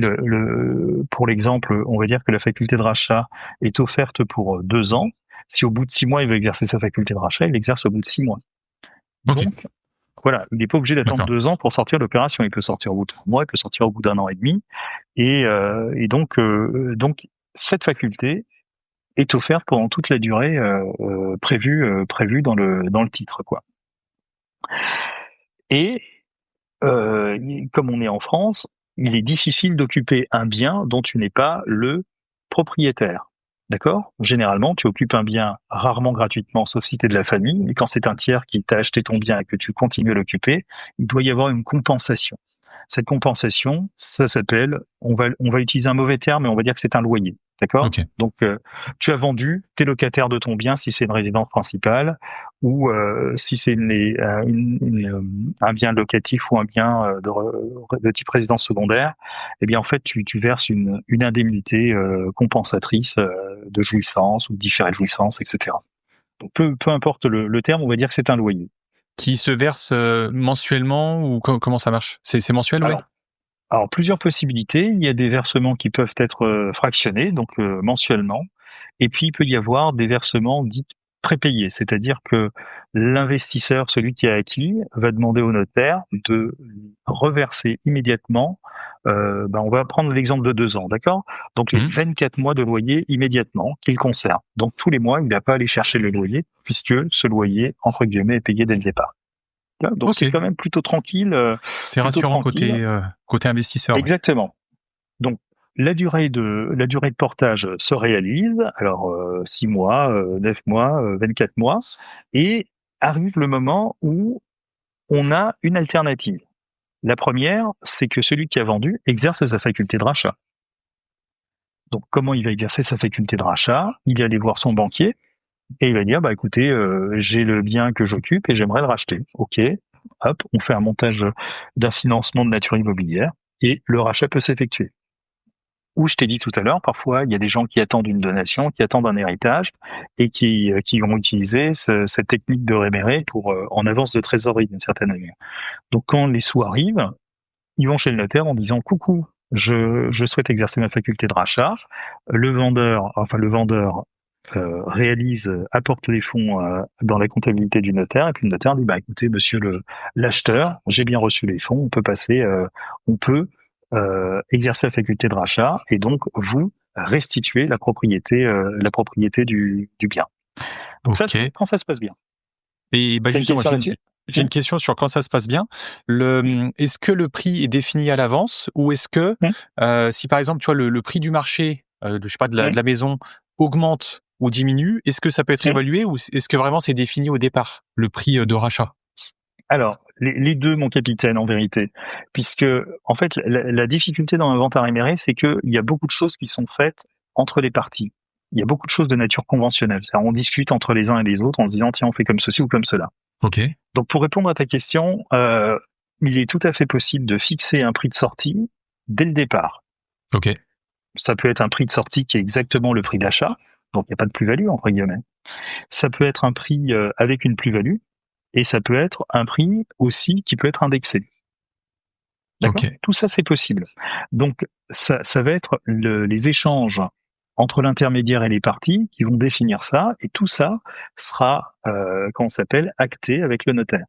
pour l'exemple, on va dire que la faculté de rachat est offerte pour 2 ans. Si au bout de 6 mois il veut exercer sa faculté de rachat, il l'exerce au bout de 6 mois. Okay. Donc voilà, il n'est pas obligé d'attendre 2 ans pour sortir l'opération. Il peut sortir au bout de 3 mois, il peut sortir au bout d'1 an et demi. Et donc cette faculté est offerte pendant toute la durée prévue dans le titre, quoi. Et comme on est en France, il est difficile d'occuper un bien dont tu n'es pas le propriétaire. D'accord? Généralement, tu occupes un bien rarement gratuitement, sauf si tu es de la famille. Et quand c'est un tiers qui t'a acheté ton bien et que tu continues à l'occuper, il doit y avoir une compensation. Cette compensation, ça s'appelle, on va utiliser un mauvais terme, mais on va dire que c'est un loyer. D'accord? Okay. Donc, tu as vendu, tu es locataire de ton bien si c'est une résidence principale, ou si c'est un bien locatif ou un bien de type résidence secondaire, eh bien en fait tu verses une indemnité compensatrice de jouissance ou de différé de jouissance, etc. Donc peu importe le terme, on va dire que c'est un loyer. Qui se verse mensuellement ou comment ça marche? C'est mensuel, ouais? Alors, plusieurs possibilités. Il y a des versements qui peuvent être fractionnés, donc mensuellement. Et puis, il peut y avoir des versements dits prépayés, c'est-à-dire que l'investisseur, celui qui a acquis, va demander au notaire de reverser immédiatement. On va prendre l'exemple de 2 ans, d'accord? Donc, les 24 mois de loyer immédiatement qu'il conserve. Donc, tous les mois, il n'a pas à aller chercher le loyer, puisque ce loyer, entre guillemets, est payé dès le départ. Donc c'est quand même plutôt tranquille. C'est rassurant côté investisseur. Exactement. Ouais. Donc la durée de portage se réalise. Alors 6 mois, 9 mois, 24 mois, et arrive le moment où on a une alternative. La première, c'est que celui qui a vendu exerce sa faculté de rachat. Donc comment il va exercer sa faculté de rachat? Il va aller voir son banquier. Et il va dire, écoutez, j'ai le bien que j'occupe et j'aimerais le racheter. Ok, hop, on fait un montage d'un financement de nature immobilière et le rachat peut s'effectuer. Ou je t'ai dit tout à l'heure, parfois il y a des gens qui attendent une donation, qui attendent un héritage et qui vont utiliser cette technique de réméré pour en avance de trésorerie d'une certaine manière. Donc quand les sous arrivent, ils vont chez le notaire en disant coucou, je souhaite exercer ma faculté de rachat. Le vendeur apporte les fonds dans la comptabilité du notaire, et puis le notaire dit bah écoutez, monsieur l'acheteur, j'ai bien reçu les fonds, on peut exercer la faculté de rachat et donc vous restituer la propriété du bien. Donc ça, c'est quand ça se passe bien. Et justement, j'ai une question sur quand ça se passe bien. Est-ce que le prix est défini à l'avance, ou est-ce que si par exemple tu vois le prix du marché de la maison augmente ou diminue, est-ce que ça peut être évalué, ou est-ce que vraiment c'est défini au départ, le prix de rachat? Alors, les deux, mon capitaine, en vérité. Puisque, en fait, la difficulté dans l'inventaire éméré, c'est qu'il y a beaucoup de choses qui sont faites entre les parties. Il y a beaucoup de choses de nature conventionnelle. C'est-à-dire, on discute entre les uns et les autres en se disant, tiens, on fait comme ceci ou comme cela. Ok. Donc, pour répondre à ta question, il est tout à fait possible de fixer un prix de sortie dès le départ. Ok. Ça peut être un prix de sortie qui est exactement le prix d'achat, donc il n'y a pas de plus-value, entre guillemets. Ça peut être un prix avec une plus-value, et ça peut être un prix aussi qui peut être indexé. D'accord ? Ok. Tout ça, c'est possible. Donc, ça va être les échanges entre l'intermédiaire et les parties qui vont définir ça, et tout ça sera, acté avec le notaire.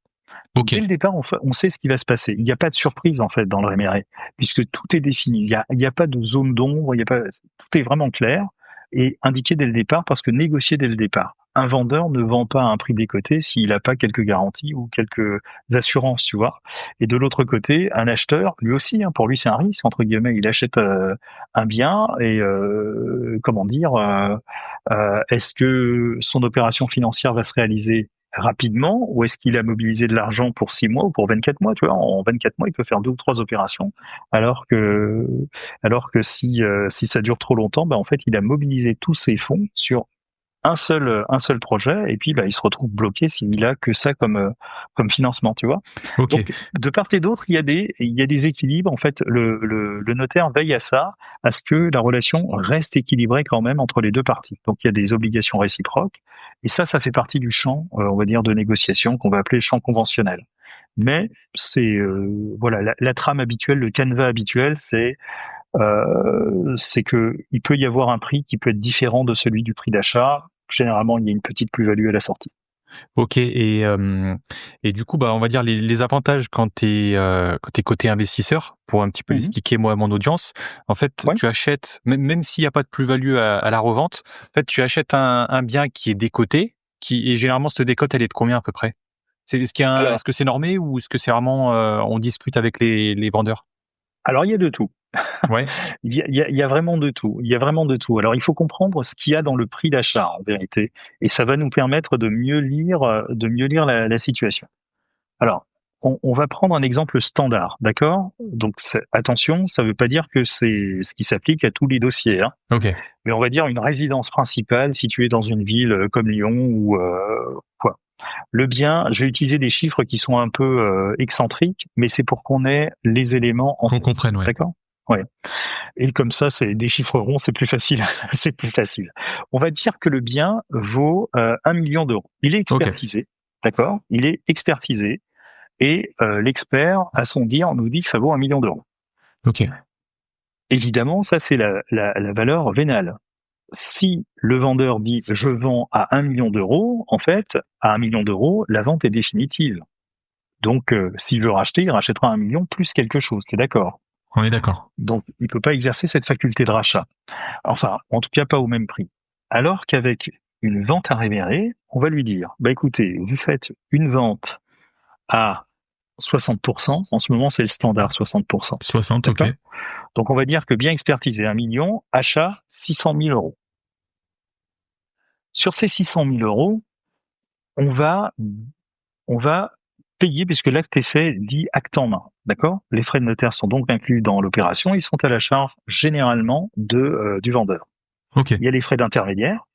Ok. Dès le départ, on sait ce qui va se passer. Il n'y a pas de surprise, en fait, dans le réméré, puisque tout est défini. Il n'y a pas de zone d'ombre, tout est vraiment clair et indiqué dès le départ, parce que négocié dès le départ. Un vendeur ne vend pas à un prix décoté s'il n'a pas quelques garanties ou quelques assurances, tu vois. Et de l'autre côté, un acheteur, lui aussi, pour lui c'est un risque, entre guillemets, il achète un bien et est-ce que son opération financière va se réaliser rapidement, ou est-ce qu'il a mobilisé de l'argent pour 6 mois ou pour 24 mois, tu vois? En 24 mois, il peut faire 2 ou 3 opérations, alors que si ça dure trop longtemps, en fait, il a mobilisé tous ses fonds sur un seul projet, et puis il se retrouve bloqué s'il a que ça comme financement, tu vois. Ok. Donc de part et d'autre, il y a des équilibres. En fait, le notaire veille à ça, à ce que la relation reste équilibrée quand même entre les deux parties. Donc il y a des obligations réciproques, et ça fait partie du champ, on va dire, de négociation qu'on va appeler le champ conventionnel. Mais c'est la trame habituelle, le canevas habituel, c'est que il peut y avoir un prix qui peut être différent de celui du prix d'achat. Généralement, il y a une petite plus-value à la sortie. Ok, et du coup, on va dire les avantages quand t'es côté investisseur, pour un petit peu l'expliquer moi à mon audience. En fait, tu achètes, même s'il n'y a pas de plus-value à la revente, en fait, tu achètes un bien qui est décoté, et généralement cette décote, elle est de combien à peu près? Est-ce que c'est normé, ou est-ce que c'est vraiment on discute avec les vendeurs? Alors, il y a de tout. Ouais. Il y a vraiment de tout. Il y a vraiment de tout. Alors, il faut comprendre ce qu'il y a dans le prix d'achat, en vérité, et ça va nous permettre de mieux lire la situation. Alors, on va prendre un exemple standard, d'accord? Donc, attention, ça ne veut pas dire que c'est ce qui s'applique à tous les dossiers, hein. Ok. Mais on va dire une résidence principale située dans une ville comme Lyon ou quoi. Le bien, je vais utiliser des chiffres qui sont un peu excentriques, mais c'est pour qu'on ait les éléments en qu'on comprenne, ouais. D'accord? Ouais. Et comme ça, c'est des chiffres ronds, c'est plus facile. C'est plus facile. On va dire que le bien vaut 1 million d'euros. Il est expertisé, d'accord? Il est expertisé, et l'expert, à son dire, nous dit que ça vaut 1 million d'euros. Ok. Évidemment, ça c'est la valeur vénale. Si le vendeur dit je vends à 1 million d'euros, en fait, à 1 million d'euros, la vente est définitive. Donc, s'il veut racheter, il rachètera 1 million plus quelque chose. T'es d'accord? On est d'accord. Donc, il peut pas exercer cette faculté de rachat. Enfin, en tout cas, pas au même prix. Alors qu'avec une vente à révérer, on va lui dire, écoutez, vous faites une vente à 60%. En ce moment, c'est le standard, 60%. 60, ok. Donc, on va dire que bien expertisé 1 million, achat 600 000 euros. Sur ces 600 000 euros, on va payer, puisque l'acte est fait, dit acte en main. D'accord? Les frais de notaire sont donc inclus dans l'opération. Ils sont à la charge généralement du vendeur. Ok. Il y a les frais d'intermédiaire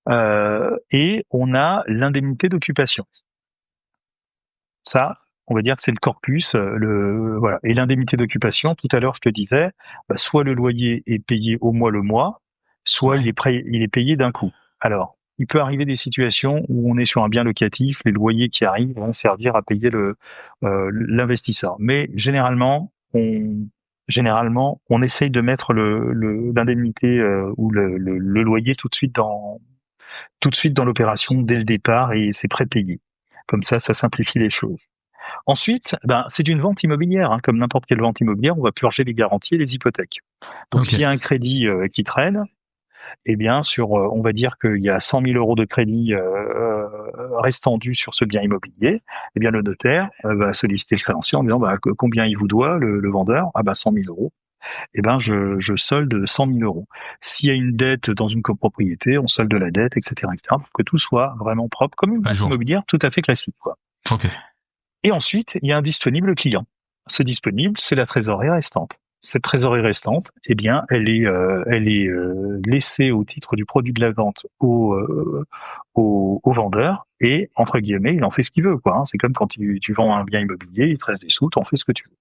et on a l'indemnité d'occupation. Ça, on va dire que c'est le corpus. Voilà. Et l'indemnité d'occupation, tout à l'heure, je te disais, soit le loyer est payé au mois le mois, soit il est payé d'un coup. Alors, il peut arriver des situations où on est sur un bien locatif, les loyers qui arrivent vont servir à payer l'investisseur. Mais généralement, on généralement, on essaye de mettre l'indemnité ou le loyer tout de suite dans l'opération dès le départ et c'est prépayé. Comme ça simplifie les choses. Ensuite, c'est une vente immobilière, hein, comme n'importe quelle vente immobilière, on va purger les garanties et les hypothèques. Donc, s'il y a un crédit qui traîne, eh bien, on va dire qu'il y a 100 000 euros de crédit restant dû sur ce bien immobilier, eh bien, le notaire va solliciter le créancier en disant combien il vous doit, le vendeur. 100 000 euros. Eh ben, je solde 100 000 euros. S'il y a une dette dans une copropriété, on solde la dette, etc., pour que tout soit vraiment propre, comme une vente immobilière tout à fait classique, quoi. Ok. Et ensuite, il y a un disponible client. Ce disponible, c'est la trésorerie restante. Cette trésorerie restante, eh bien, elle est laissée au titre du produit de la vente au vendeur et, entre guillemets, il en fait ce qu'il veut, quoi, hein. C'est comme quand tu vends un bien immobilier, il te reste des sous, t'en fais ce que tu veux.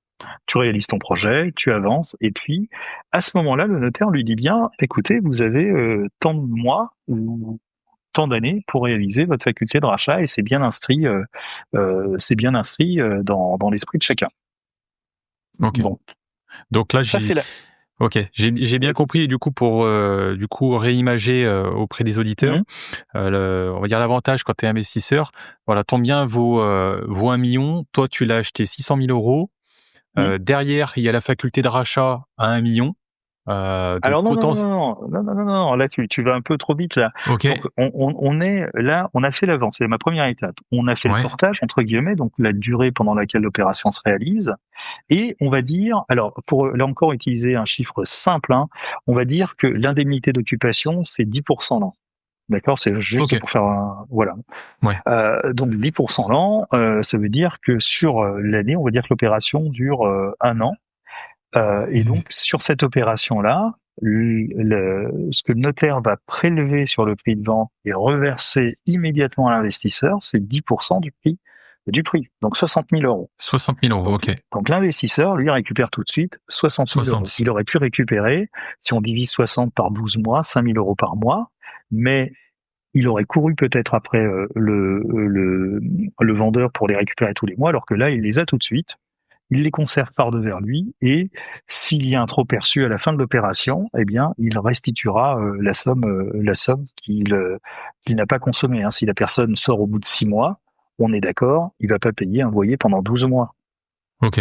Tu réalises ton projet, tu avances, et puis, à ce moment-là, le notaire lui dit bien, écoutez, vous avez tant de mois ou tant d'années pour réaliser votre faculté de rachat et c'est bien inscrit dans l'esprit de chacun. Ok. Bon. Donc là, j'ai bien compris. Et du coup, pour réimager auprès des auditeurs, on va dire l'avantage quand tu es investisseur, voilà, ton bien vaut 1 million. Toi, tu l'as acheté 600 000 euros. Derrière, il y a la faculté de rachat à 1 million. Alors non, là tu vas un peu trop vite là. Okay. Donc on est là, on a fait l'avance, c'est ma première étape. On a fait le portage entre guillemets, donc la durée pendant laquelle l'opération se réalise, et on va dire, alors pour là encore utiliser un chiffre simple, hein, on va dire que l'indemnité d'occupation c'est 10% l'an. D'accord, c'est juste pour faire voilà. Ouais. Donc 10% l'an, ça veut dire que sur l'année, on va dire que l'opération dure 1 an. Et donc, sur cette opération-là, ce que le notaire va prélever sur le prix de vente et reverser immédiatement à l'investisseur, c'est 10% du prix. Donc 60 000 euros. 60 000 euros, ok. Donc l'investisseur, lui, récupère tout de suite 60 000 euros. Il aurait pu récupérer, si on divise 60 par 12 mois, 5 000 euros par mois, mais il aurait couru peut-être après le vendeur pour les récupérer tous les mois, alors que là, il les a tout de suite. Il les conserve par devers lui et s'il y a un trop perçu à la fin de l'opération, eh bien, il restituera la somme qu'il n'a pas consommée. Hein. Si la personne sort au bout de 6 mois, on est d'accord, il va pas payer un loyer pendant 12 mois,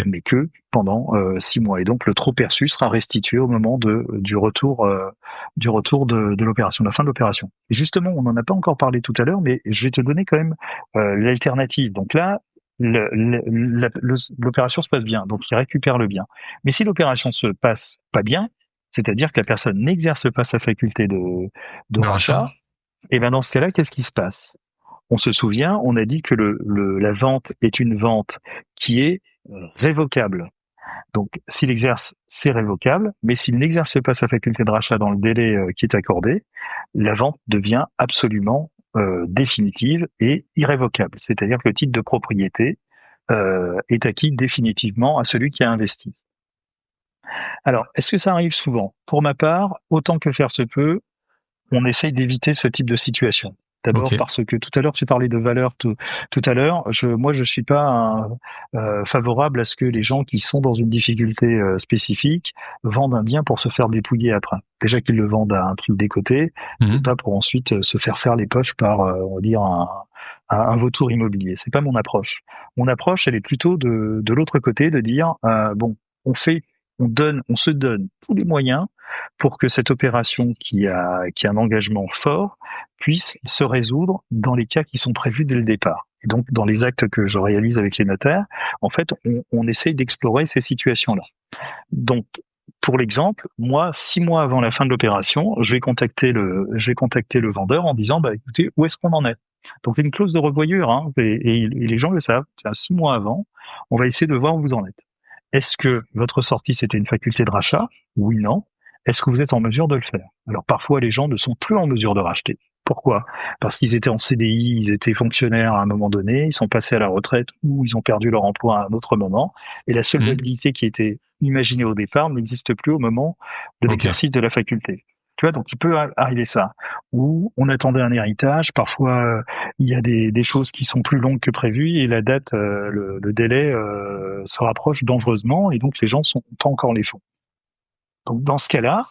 mais que pendant 6 mois. Et donc, le trop perçu sera restitué au moment du retour de l'opération, de la fin de l'opération. Et justement, on n'en a pas encore parlé tout à l'heure, mais je vais te donner quand même l'alternative. Donc là, l'opération se passe bien, donc il récupère le bien. Mais si l'opération se passe pas bien, c'est-à-dire que la personne n'exerce pas sa faculté de rachat, et bien dans ce cas-là, qu'est-ce qui se passe? On se souvient, on a dit que la vente est une vente qui est révocable. Donc s'il exerce, c'est révocable, mais s'il n'exerce pas sa faculté de rachat dans le délai qui est accordé, la vente devient absolument définitive et irrévocable. C'est-à-dire que le titre de propriété est acquis définitivement à celui qui a investi. Alors, est-ce que ça arrive souvent? Pour ma part, autant que faire se peut, on essaye d'éviter ce type de situation. D'abord parce que tout à l'heure tu parlais de valeur tout à l'heure. Je suis pas favorable à ce que les gens qui sont dans une difficulté spécifique vendent un bien pour se faire dépouiller après. Déjà qu'ils le vendent à un prix décoté, c'est pas pour ensuite se faire les poches par on va dire un vautour immobilier. C'est pas mon approche. Mon approche, elle est plutôt de l'autre côté, de dire on se donne tous les moyens pour que cette opération qui a un engagement fort puisse se résoudre dans les cas qui sont prévus dès le départ. Et donc, dans les actes que je réalise avec les notaires, en fait, on essaye d'explorer ces situations-là. Donc, pour l'exemple, moi, 6 mois avant la fin de l'opération, je vais contacter le vendeur en disant, écoutez, où est-ce qu'on en est? Donc, il y a une clause de revoyure, hein, et les gens le savent. 6 mois avant, on va essayer de voir où vous en êtes. Est-ce que votre sortie, c'était une faculté de rachat? Oui, non. Est-ce que vous êtes en mesure de le faire? Alors, parfois, les gens ne sont plus en mesure de racheter. Pourquoi? Parce qu'ils étaient en CDI, ils étaient fonctionnaires à un moment donné, ils sont passés à la retraite ou ils ont perdu leur emploi à un autre moment. Et la solvabilité qui était imaginée au départ n'existe plus au moment de l'exercice de la faculté. Tu vois, donc il peut arriver ça. Ou on attendait un héritage, parfois il y a des choses qui sont plus longues que prévu et la date, le délai se rapproche dangereusement et donc les gens sont pas encore les fonds. Donc, dans ce cas-là,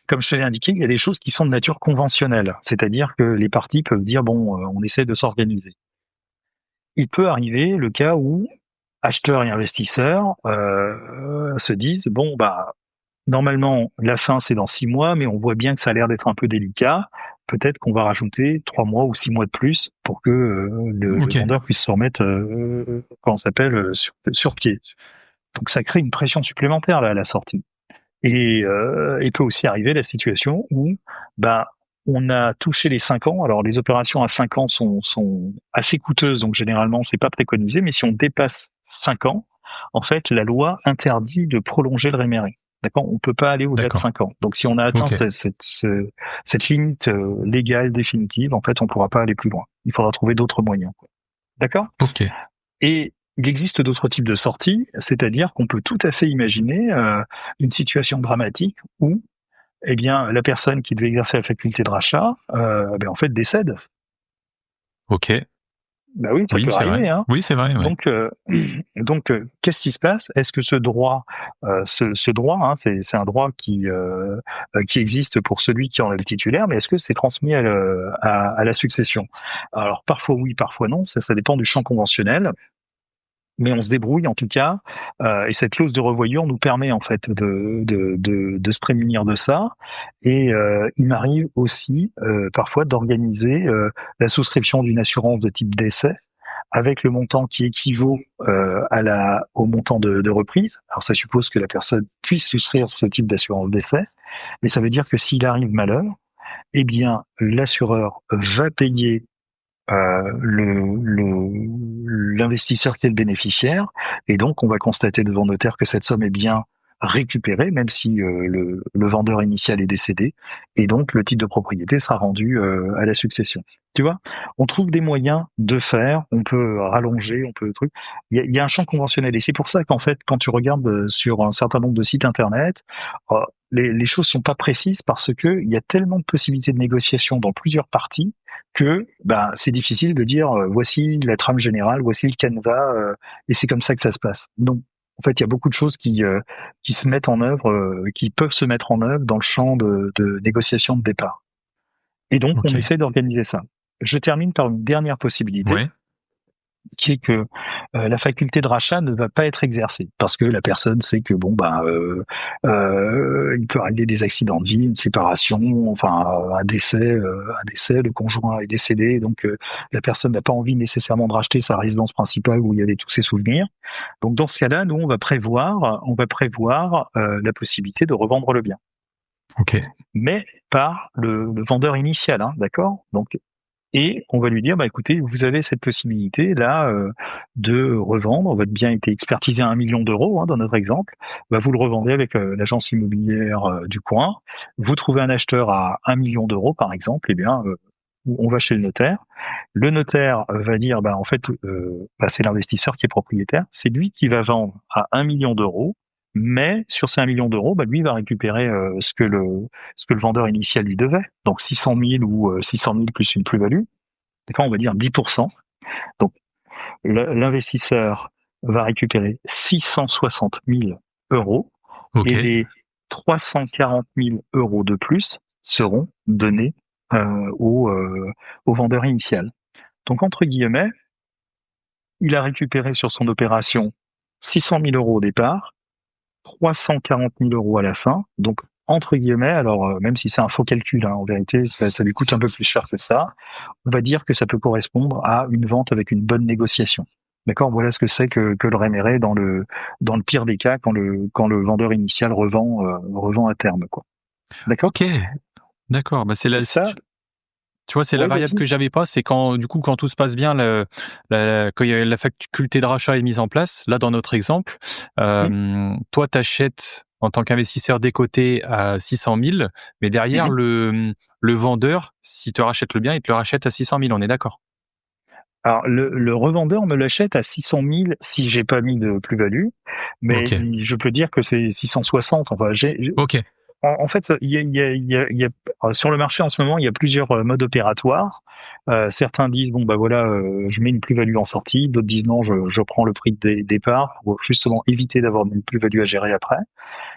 comme je te l'ai indiqué, il y a des choses qui sont de nature conventionnelle, c'est-à-dire que les parties peuvent dire bon, on essaie de s'organiser. Il peut arriver le cas où acheteurs et investisseurs se disent bon bah normalement la fin c'est dans 6 mois, mais on voit bien que ça a l'air d'être un peu délicat. Peut-être qu'on va rajouter 3 mois ou 6 mois de plus pour que le vendeur puisse se remettre sur pied. Donc ça crée une pression supplémentaire là, à la sortie. Et il peut aussi arriver la situation où on a touché les 5 ans. Alors les opérations à 5 ans sont assez coûteuses, donc généralement c'est pas préconisé, mais si on dépasse 5 ans, en fait la loi interdit de prolonger le réméré. D'accord, on peut pas aller au-delà de 5 ans. Donc si on a atteint cette limite légale définitive, en fait on pourra pas aller plus loin. Il faudra trouver d'autres moyens. D'accord. Ok. Et il existe d'autres types de sorties, c'est-à-dire qu'on peut tout à fait imaginer une situation dramatique où, eh bien, la personne qui devait exercer la faculté de rachat, en fait, décède. Ok. Bah oui, ça peut arriver. Hein. Oui, c'est vrai. Ouais. Donc, qu'est-ce qui se passe ? Est-ce que ce droit, c'est un droit qui existe pour celui qui en est le titulaire, mais est-ce que c'est transmis à la succession ? Alors, parfois oui, parfois non. Ça dépend du champ conventionnel. Mais on se débrouille en tout cas, et cette clause de revoyure nous permet en fait de se prémunir de ça. Et il m'arrive aussi parfois d'organiser la souscription d'une assurance de type décès avec le montant qui équivaut au montant de reprise. Alors ça suppose que la personne puisse souscrire ce type d'assurance décès, mais ça veut dire que s'il arrive malheur, eh bien l'assureur va payer l'investisseur qui est le bénéficiaire, et donc on va constater devant notaire que cette somme est bien récupérée, même si le vendeur initial est décédé, et donc le titre de propriété sera rendu à la succession. Tu vois, on trouve des moyens de faire, on peut rallonger, on peut truc. Il y a un champ conventionnel, et c'est pour ça qu'en fait, quand tu regardes sur un certain nombre de sites internet, les choses sont pas précises parce que il y a tellement de possibilités de négociation dans plusieurs parties que c'est difficile de dire voici la trame générale, voici le canevas, et c'est comme ça que ça se passe. Non. En fait, il y a beaucoup de choses qui se mettent en œuvre, qui peuvent se mettre en œuvre dans le champ de négociation de départ. Et donc, on essaie d'organiser ça. Je termine par une dernière possibilité, qui est que la faculté de rachat ne va pas être exercée parce que la personne sait que il peut arriver des accidents de vie, une séparation, enfin un décès, le conjoint est décédé, donc la personne n'a pas envie nécessairement de racheter sa résidence principale où il y avait tous ses souvenirs. Donc dans ce cas-là, nous on va prévoir la possibilité de revendre le bien. Ok. Mais par le vendeur initial, hein, d'accord ? Donc et on va lui dire, écoutez, vous avez cette possibilité là de revendre. Votre bien a été expertisé à 1 million d'euros, hein, dans notre exemple. Vous le revendez avec l'agence immobilière du coin. Vous trouvez un acheteur à 1 million d'euros, par exemple. Eh bien, on va chez le notaire. Le notaire va dire, en fait, c'est l'investisseur qui est propriétaire. C'est lui qui va vendre à 1 million d'euros. Mais sur ces 1 million d'euros, lui va récupérer ce que le vendeur initial lui devait. Donc 600 000 ou 600 000 plus une plus-value. D'accord, on va dire 10%. Donc l'investisseur va récupérer 660 000 euros et les 340 000 euros de plus seront donnés au vendeur initial. Donc entre guillemets, il a récupéré sur son opération 600 000 euros au départ, 340 000 euros à la fin, donc entre guillemets, alors même si c'est un faux calcul, hein, en vérité ça lui coûte un peu plus cher que ça, on va dire que ça peut correspondre à une vente avec une bonne négociation. D'accord, voilà ce que c'est que le réméré dans le pire des cas quand le vendeur initial revend à terme, quoi. D'accord. Ok, d'accord. C'est tu vois, c'est la variable que j'avais pas, c'est quand tout se passe bien, quand la faculté de rachat est mise en place. Là, dans notre exemple, toi, t'achètes en tant qu'investisseur décoté à 600 000, mais derrière le vendeur, s'il te rachète le bien, il te le rachète à 600 000. On est d'accord? Alors le revendeur me l'achète à 600 000 si j'ai pas mis de plus-value, mais je peux dire que c'est 660. Enfin, Ok. en fait, sur le marché en ce moment, il y a plusieurs modes opératoires. Certains disent bon bah voilà, je mets une plus-value en sortie. D'autres disent non, je prends le prix de départ pour justement éviter d'avoir une plus-value à gérer après.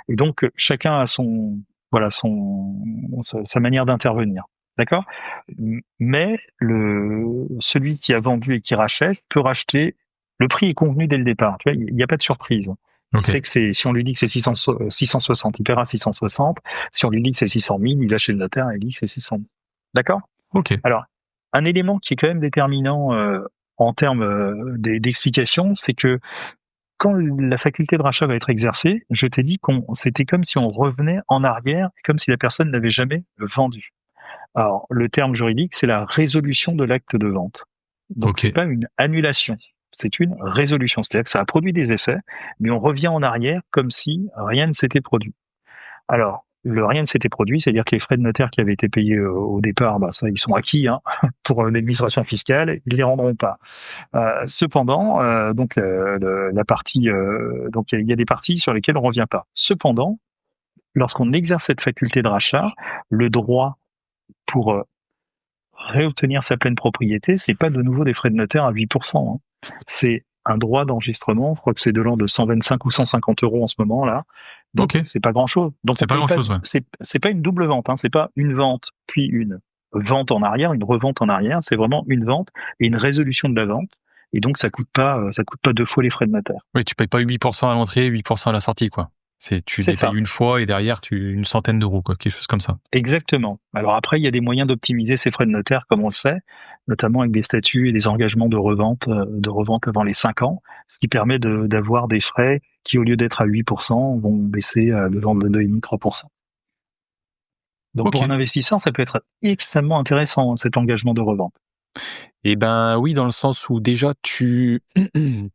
Et donc chacun a sa manière d'intervenir. D'accord. Mais celui qui a vendu et qui rachète peut racheter. Le prix est convenu dès le départ. Tu vois, il n'y a pas de surprise. Il sait que si on lui dit que c'est 660, il paiera 660. Si on lui dit que c'est 600 000, il va chez le notaire et il dit que c'est 600 000. D'accord? Ok. Alors, un élément qui est quand même déterminant en termes d'explication, c'est que quand la faculté de rachat va être exercée, je t'ai dit c'était comme si on revenait en arrière, comme si la personne n'avait jamais vendu. Alors, le terme juridique, c'est la résolution de l'acte de vente. Donc, c'est pas une annulation, c'est une résolution. C'est-à-dire que ça a produit des effets, mais on revient en arrière comme si rien ne s'était produit. Alors, le rien ne s'était produit, c'est-à-dire que les frais de notaire qui avaient été payés au départ, bah ça, ils sont acquis pour l'administration fiscale, ils les rendront pas. Cependant, donc la partie, donc il y a des parties sur lesquelles on revient pas. Cependant, lorsqu'on exerce cette faculté de rachat, le droit pour réobtenir sa pleine propriété, c'est pas de nouveau des frais de notaire à 8%. C'est un droit d'enregistrement, je crois que c'est de l'ordre de 125 ou 150 euros en ce moment là. Donc c'est pas grand chose. Donc c'est pas grand chose. Ouais. C'est pas une double vente. C'est pas une vente puis une vente en arrière, une revente en arrière. C'est vraiment une vente et une résolution de la vente. Et donc ça coûte pas 2 fois les frais de notaire. Oui, tu payes pas 8% à l'entrée, 8% à la sortie, quoi. Tu les payes une fois et derrière une centaine d'euros, quoi, quelque chose comme ça. Exactement. Alors après, il y a des moyens d'optimiser ces frais de notaire, comme on le sait, notamment avec des statuts et des engagements de revente avant les 5 ans, ce qui permet d'avoir des frais qui, au lieu d'être à 8%, vont baisser de l'ordre de 2,5-3%. Donc pour un investisseur, ça peut être extrêmement intéressant, cet engagement de revente. Eh ben oui, dans le sens où déjà tu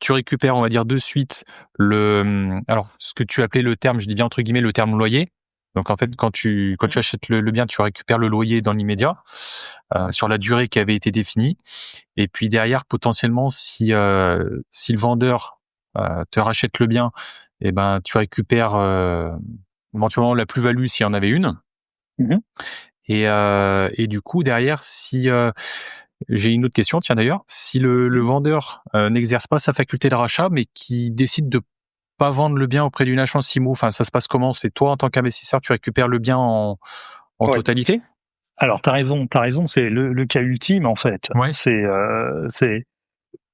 récupères, on va dire de suite alors ce que tu appelais le terme, je dis bien entre guillemets le terme loyer. Donc en fait, quand tu achètes le bien, tu récupères le loyer dans l'immédiat sur la durée qui avait été définie. Et puis derrière, potentiellement, si le vendeur te rachète le bien, eh ben tu récupères éventuellement la plus-value s'il y en avait une. Et du coup derrière, si j'ai une autre question, tiens d'ailleurs, si le vendeur n'exerce pas sa faculté de rachat, mais qui décide de pas vendre le bien auprès d'une agence IMO, enfin ça se passe comment? C'est toi en tant qu'investisseur, tu récupères le bien en totalité? Alors t'as raison, c'est le cas ultime en fait. Ouais.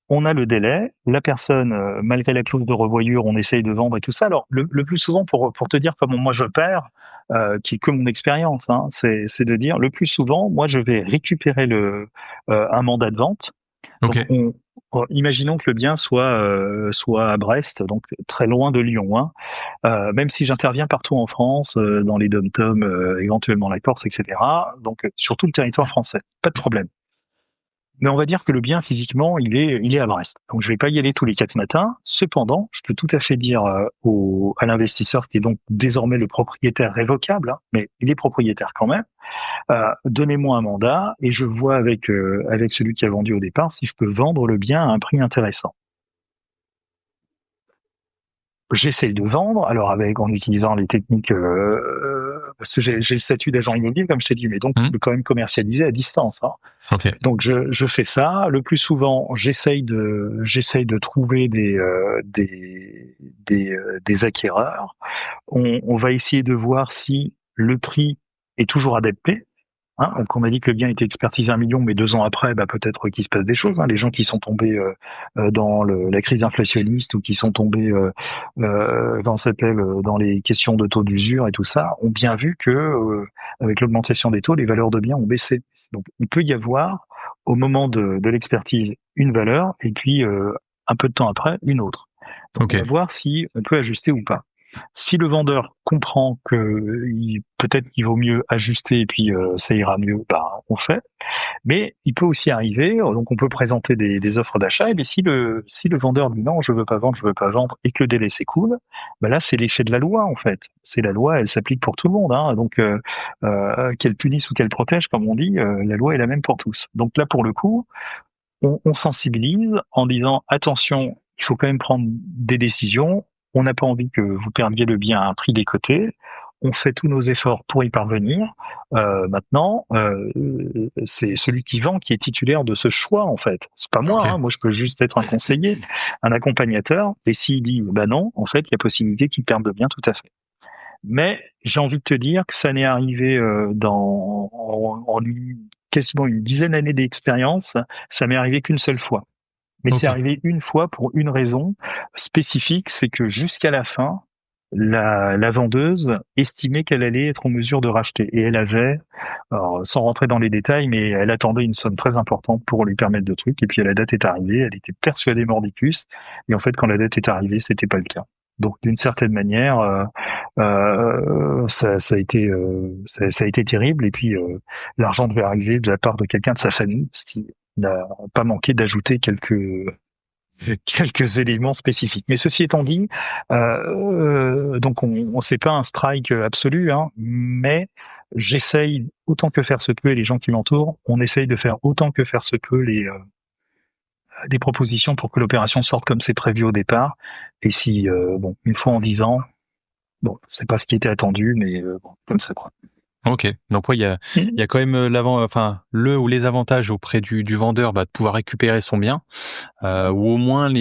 On a le délai, la personne, malgré la clause de revoyure, on essaye de vendre et tout ça. Alors le plus souvent, pour te dire comment moi je perds, qui est que mon expérience, c'est de dire le plus souvent, moi je vais récupérer un mandat de vente. Okay. Donc imaginons que le bien soit à Brest, donc très loin de Lyon. Même si j'interviens partout en France, dans les dom-tom, éventuellement la Corse, etc. Donc sur tout le territoire français, pas de problème. Mais on va dire que le bien physiquement, il est à Brest. Donc je vais pas y aller tous les 4 matins. Cependant, je peux tout à fait dire à l'investisseur qui est donc désormais le propriétaire révocable, mais il est propriétaire quand même. Donnez-moi un mandat et je vois avec celui qui a vendu au départ si je peux vendre le bien à un prix intéressant. J'essaye de vendre, alors en utilisant les techniques, parce que j'ai le statut d'agent immobilier, comme je t'ai dit, mais donc je peux quand même commercialiser à distance. Okay. Donc je fais ça. Le plus souvent, j'essaye de trouver des acquéreurs. On va essayer de voir si le prix est toujours adapté. Donc on a dit que le bien était expertisé 1 million, mais 2 ans après, peut-être qu'il se passe des choses. Les gens qui sont tombés dans la crise inflationniste ou qui sont tombés dans les questions de taux d'usure et tout ça, ont bien vu que avec l'augmentation des taux, les valeurs de biens ont baissé. Donc il peut y avoir au moment de l'expertise une valeur et puis un peu de temps après une autre. Donc on va voir si on peut ajuster ou pas. Si le vendeur comprend que peut-être qu'il vaut mieux ajuster et puis ça ira mieux, on fait. Mais il peut aussi arriver, donc on peut présenter des offres d'achat, et bien si le vendeur dit non, je veux pas vendre, et que le délai s'écoule, là c'est l'effet de la loi en fait. C'est la loi, elle s'applique pour tout le monde, donc qu'elle punisse ou qu'elle protège, comme on dit, la loi est la même pour tous. Donc là pour le coup, on sensibilise en disant attention, il faut quand même prendre des décisions. On n'a pas envie que vous perdiez le bien à un prix décoté. On fait tous nos efforts pour y parvenir. Maintenant, c'est celui qui vend qui est titulaire de ce choix, en fait. C'est pas moi, Ok. moi je peux juste être un conseiller, un accompagnateur, et s'il dit bah non, en fait, il y a possibilité qu'il perde bien, tout à fait. Mais j'ai envie de te dire que ça n'est arrivé quasiment une dizaine d'années d'expérience, ça m'est arrivé qu'une seule fois. Mais c'est Ok. arrivé une fois pour une raison spécifique, c'est que jusqu'à la fin, la vendeuse estimait qu'elle allait être en mesure de racheter. Et elle avait, alors, sans rentrer dans les détails, mais elle attendait une somme très importante pour lui permettre de trucs. Et puis la date est arrivée, elle était persuadée mordicus. Et en fait, quand la date est arrivée, c'était pas le cas. Donc d'une certaine manière, ça a été terrible. Et puis l'argent devait arriver de la part de quelqu'un de sa famille, ce qui n'a pas manqué d'ajouter quelques éléments spécifiques. Mais ceci étant dit, donc on c'est pas un strike absolu, hein, mais j'essaye autant que faire se peut, et les gens qui m'entourent, on essaye de faire autant que faire se peut des propositions pour que l'opération sorte comme c'est prévu au départ. Et si une fois en 10 ans, c'est pas ce qui était attendu, mais comme ça quoi. Ok. Donc il y a quand même le ou les avantages auprès du vendeur, de pouvoir récupérer son bien, ou au moins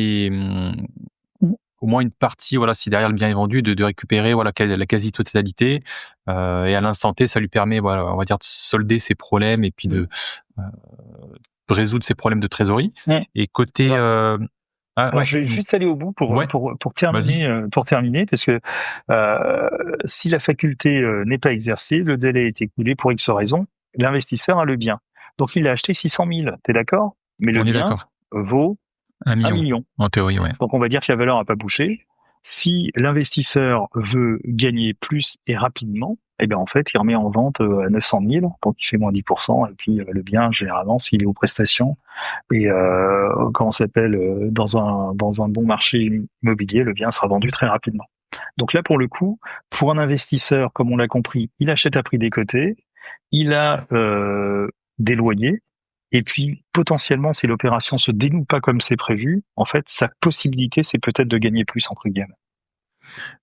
au moins une partie, voilà, si derrière le bien est vendu, de récupérer la quasi-totalité, et à l'instant T, ça lui permet, voilà, on va dire, de solder ses problèmes et puis de résoudre ses problèmes de trésorerie. Et côté Alors, je vais juste aller au bout pour terminer, parce que si la faculté n'est pas exercée, le délai est écoulé pour X raisons, l'investisseur a le bien. Donc il a acheté 600 000, t'es d'accord? Mais le bien vaut 1 million. En théorie, ouais. Donc on va dire que la valeur n'a pas bougé. Si l'investisseur veut gagner plus et rapidement, eh bien en fait il remet en vente à 900 000, donc il fait moins 10%, et puis le bien généralement s'il est aux prestations et comment ça s'appelle dans un bon marché immobilier, le bien sera vendu très rapidement. Donc là pour le coup, pour un investisseur, comme on l'a compris, il achète à prix décoté, il a des loyers. Et puis, potentiellement, si l'opération se dénoue pas comme c'est prévu, en fait, sa possibilité, c'est peut-être de gagner plus, entre guillemets.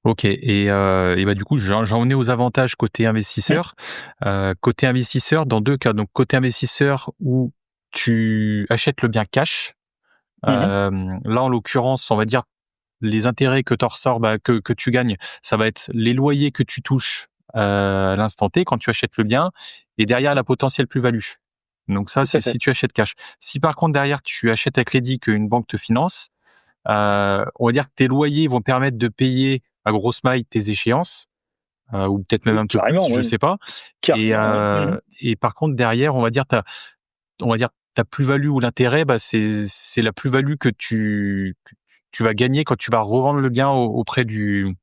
Ok. Et du coup, j'en venais aux avantages côté investisseur. Côté investisseur, dans deux cas. Donc, côté investisseur où tu achètes le bien cash. Là, en l'occurrence, on va dire, les intérêts que t'en ressors, que tu gagnes, ça va être les loyers que tu touches à l'instant T quand tu achètes le bien, et derrière la potentielle plus-value. Donc ça, c'est si tu achètes cash. Si par contre derrière tu achètes à crédit qu'une banque te finance, on va dire que tes loyers vont permettre de payer à grosse maille tes échéances, ou peut-être même un peu plus, je sais pas. Et par contre derrière, on va dire ta plus-value ou l'intérêt, c'est la plus-value que tu vas gagner quand tu vas revendre le bien auprès du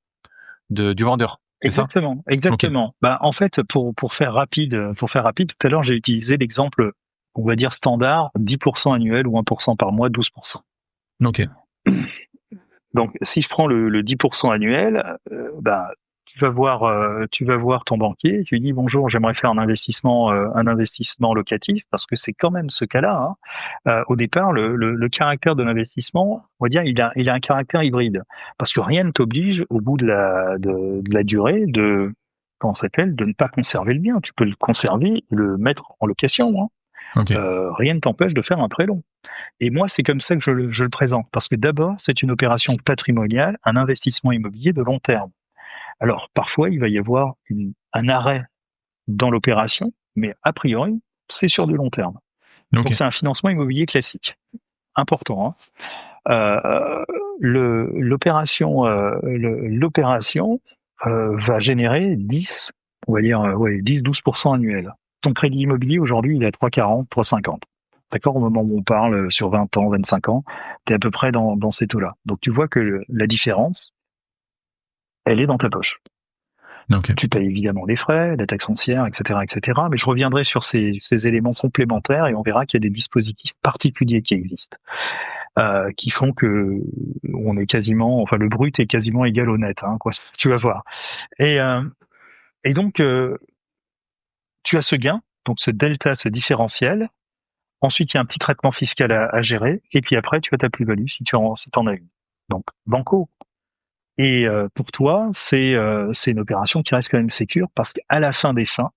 vendeur. Exactement. Okay. En fait, pour faire rapide, tout à l'heure, j'ai utilisé l'exemple, on va dire standard, 10% annuel ou 1% par mois, 12%. Ok. Donc, si je prends le 10% annuel, tu vas voir ton banquier, tu lui dis bonjour, j'aimerais faire un investissement locatif, parce que c'est quand même ce cas-là. Hein. Au départ, le caractère de l'investissement, on va dire, il a un caractère hybride, parce que rien ne t'oblige au bout de la durée de ne pas conserver le bien. Tu peux le conserver et le mettre en location. Hein. Okay. Rien ne t'empêche de faire un prêt long. Et moi, c'est comme ça que je le présente, parce que d'abord, c'est une opération patrimoniale, un investissement immobilier de long terme. Alors, parfois, il va y avoir un arrêt dans l'opération, mais a priori, c'est sur du long terme. Okay. Donc, c'est un financement immobilier classique. Important. Hein. L'opération va générer 10-12% annuel. Ton crédit immobilier, aujourd'hui, il est à 3,40, 3,50. D'accord, au moment où on parle, sur 20 ans, 25 ans, tu es à peu près dans ces taux-là. Donc, tu vois que la différence, elle est dans ta poche. Okay. Tu payes évidemment les frais, la taxe foncière, etc., etc. Mais je reviendrai sur ces éléments complémentaires et on verra qu'il y a des dispositifs particuliers qui existent, qui font que on est quasiment, enfin, le brut est quasiment égal au net, hein, quoi. Tu vas voir. Et donc, tu as ce gain, donc ce delta, ce différentiel. Ensuite, il y a un petit traitement fiscal à gérer. Et puis après, tu as ta plus-value si tu en as une. Donc, banco. Et pour toi, c'est une opération qui reste quand même sécure parce qu'à la fin des fins,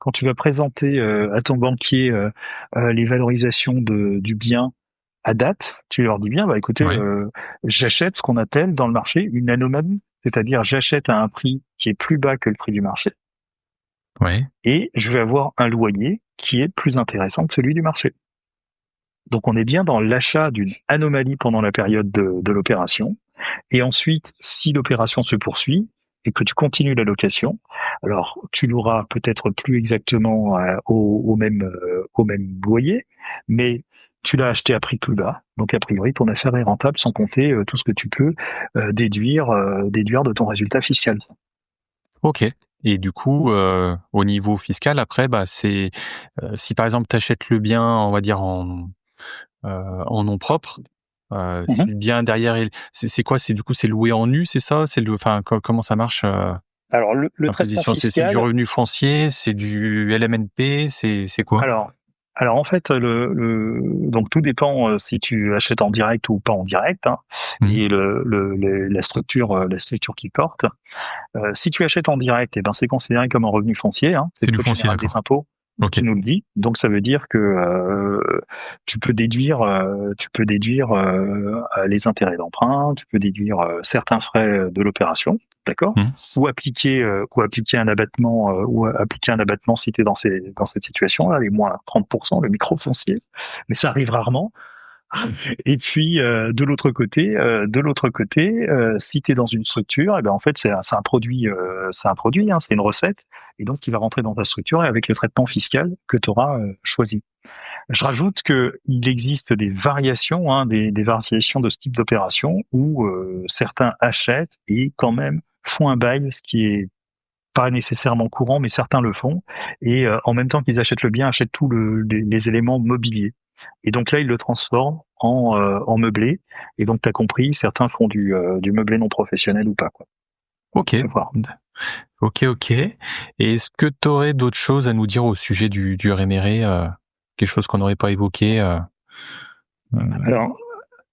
quand tu vas présenter à ton banquier les valorisations du bien à date, tu leur dis bien, bah écoutez, Ouais. j'achète ce qu'on appelle dans le marché une anomalie, c'est-à-dire j'achète à un prix qui est plus bas que le prix du marché Ouais. et je vais avoir un loyer qui est plus intéressant que celui du marché. Donc on est bien dans l'achat d'une anomalie pendant la période de l'opération. Et ensuite, si l'opération se poursuit et que tu continues la location, alors tu loueras peut-être plus exactement au même loyer, mais tu l'as acheté à prix plus bas. Donc a priori, ton affaire est rentable sans compter tout ce que tu peux déduire de ton résultat fiscal. OK. Et du coup, au niveau fiscal, après, bah, c'est, si par exemple tu achètes le bien, on va dire en nom propre, si Mhm. le bien derrière c'est quoi? C'est du coup, c'est loué en nu, c'est ça? C'est enfin, comment ça marche, Alors le traitement l'imposition? C'est du fiscal, revenu foncier, c'est du LMNP, c'est quoi? alors en fait, donc tout dépend si tu achètes en direct ou pas en direct, hein, Mmh. et la structure qui porte. Si tu achètes en direct, eh ben c'est considéré comme un revenu foncier, hein, c'est C'est le du code foncier, général des d'accord. impôts OK. qui nous le dit. Donc ça veut dire que tu peux déduire les intérêts d'emprunt, tu peux déduire certains frais de l'opération, d'accord, Mmh. ou appliquer un abattement si tu es dans cette situation-là, les moins 30%, le micro foncier, mais ça arrive rarement. Et puis de l'autre côté, si tu es dans une structure, et ben en fait c'est un produit, hein, c'est une recette, et donc qui va rentrer dans ta structure et avec le traitement fiscal que tu auras choisi. Je rajoute que il existe des variations, hein, des variations de ce type d'opération où certains achètent et quand même font un bail, ce qui est pas nécessairement courant, mais certains le font. Et en même temps qu'ils achètent le bien, achètent tous les éléments mobiliers. Et donc là, ils le transforment en meublé. Et donc, tu as compris, certains font du meublé non professionnel ou pas, quoi. OK. À voir. OK, OK. Et est-ce que tu aurais d'autres choses à nous dire au sujet du réméré, quelque chose qu'on n'aurait pas évoqué,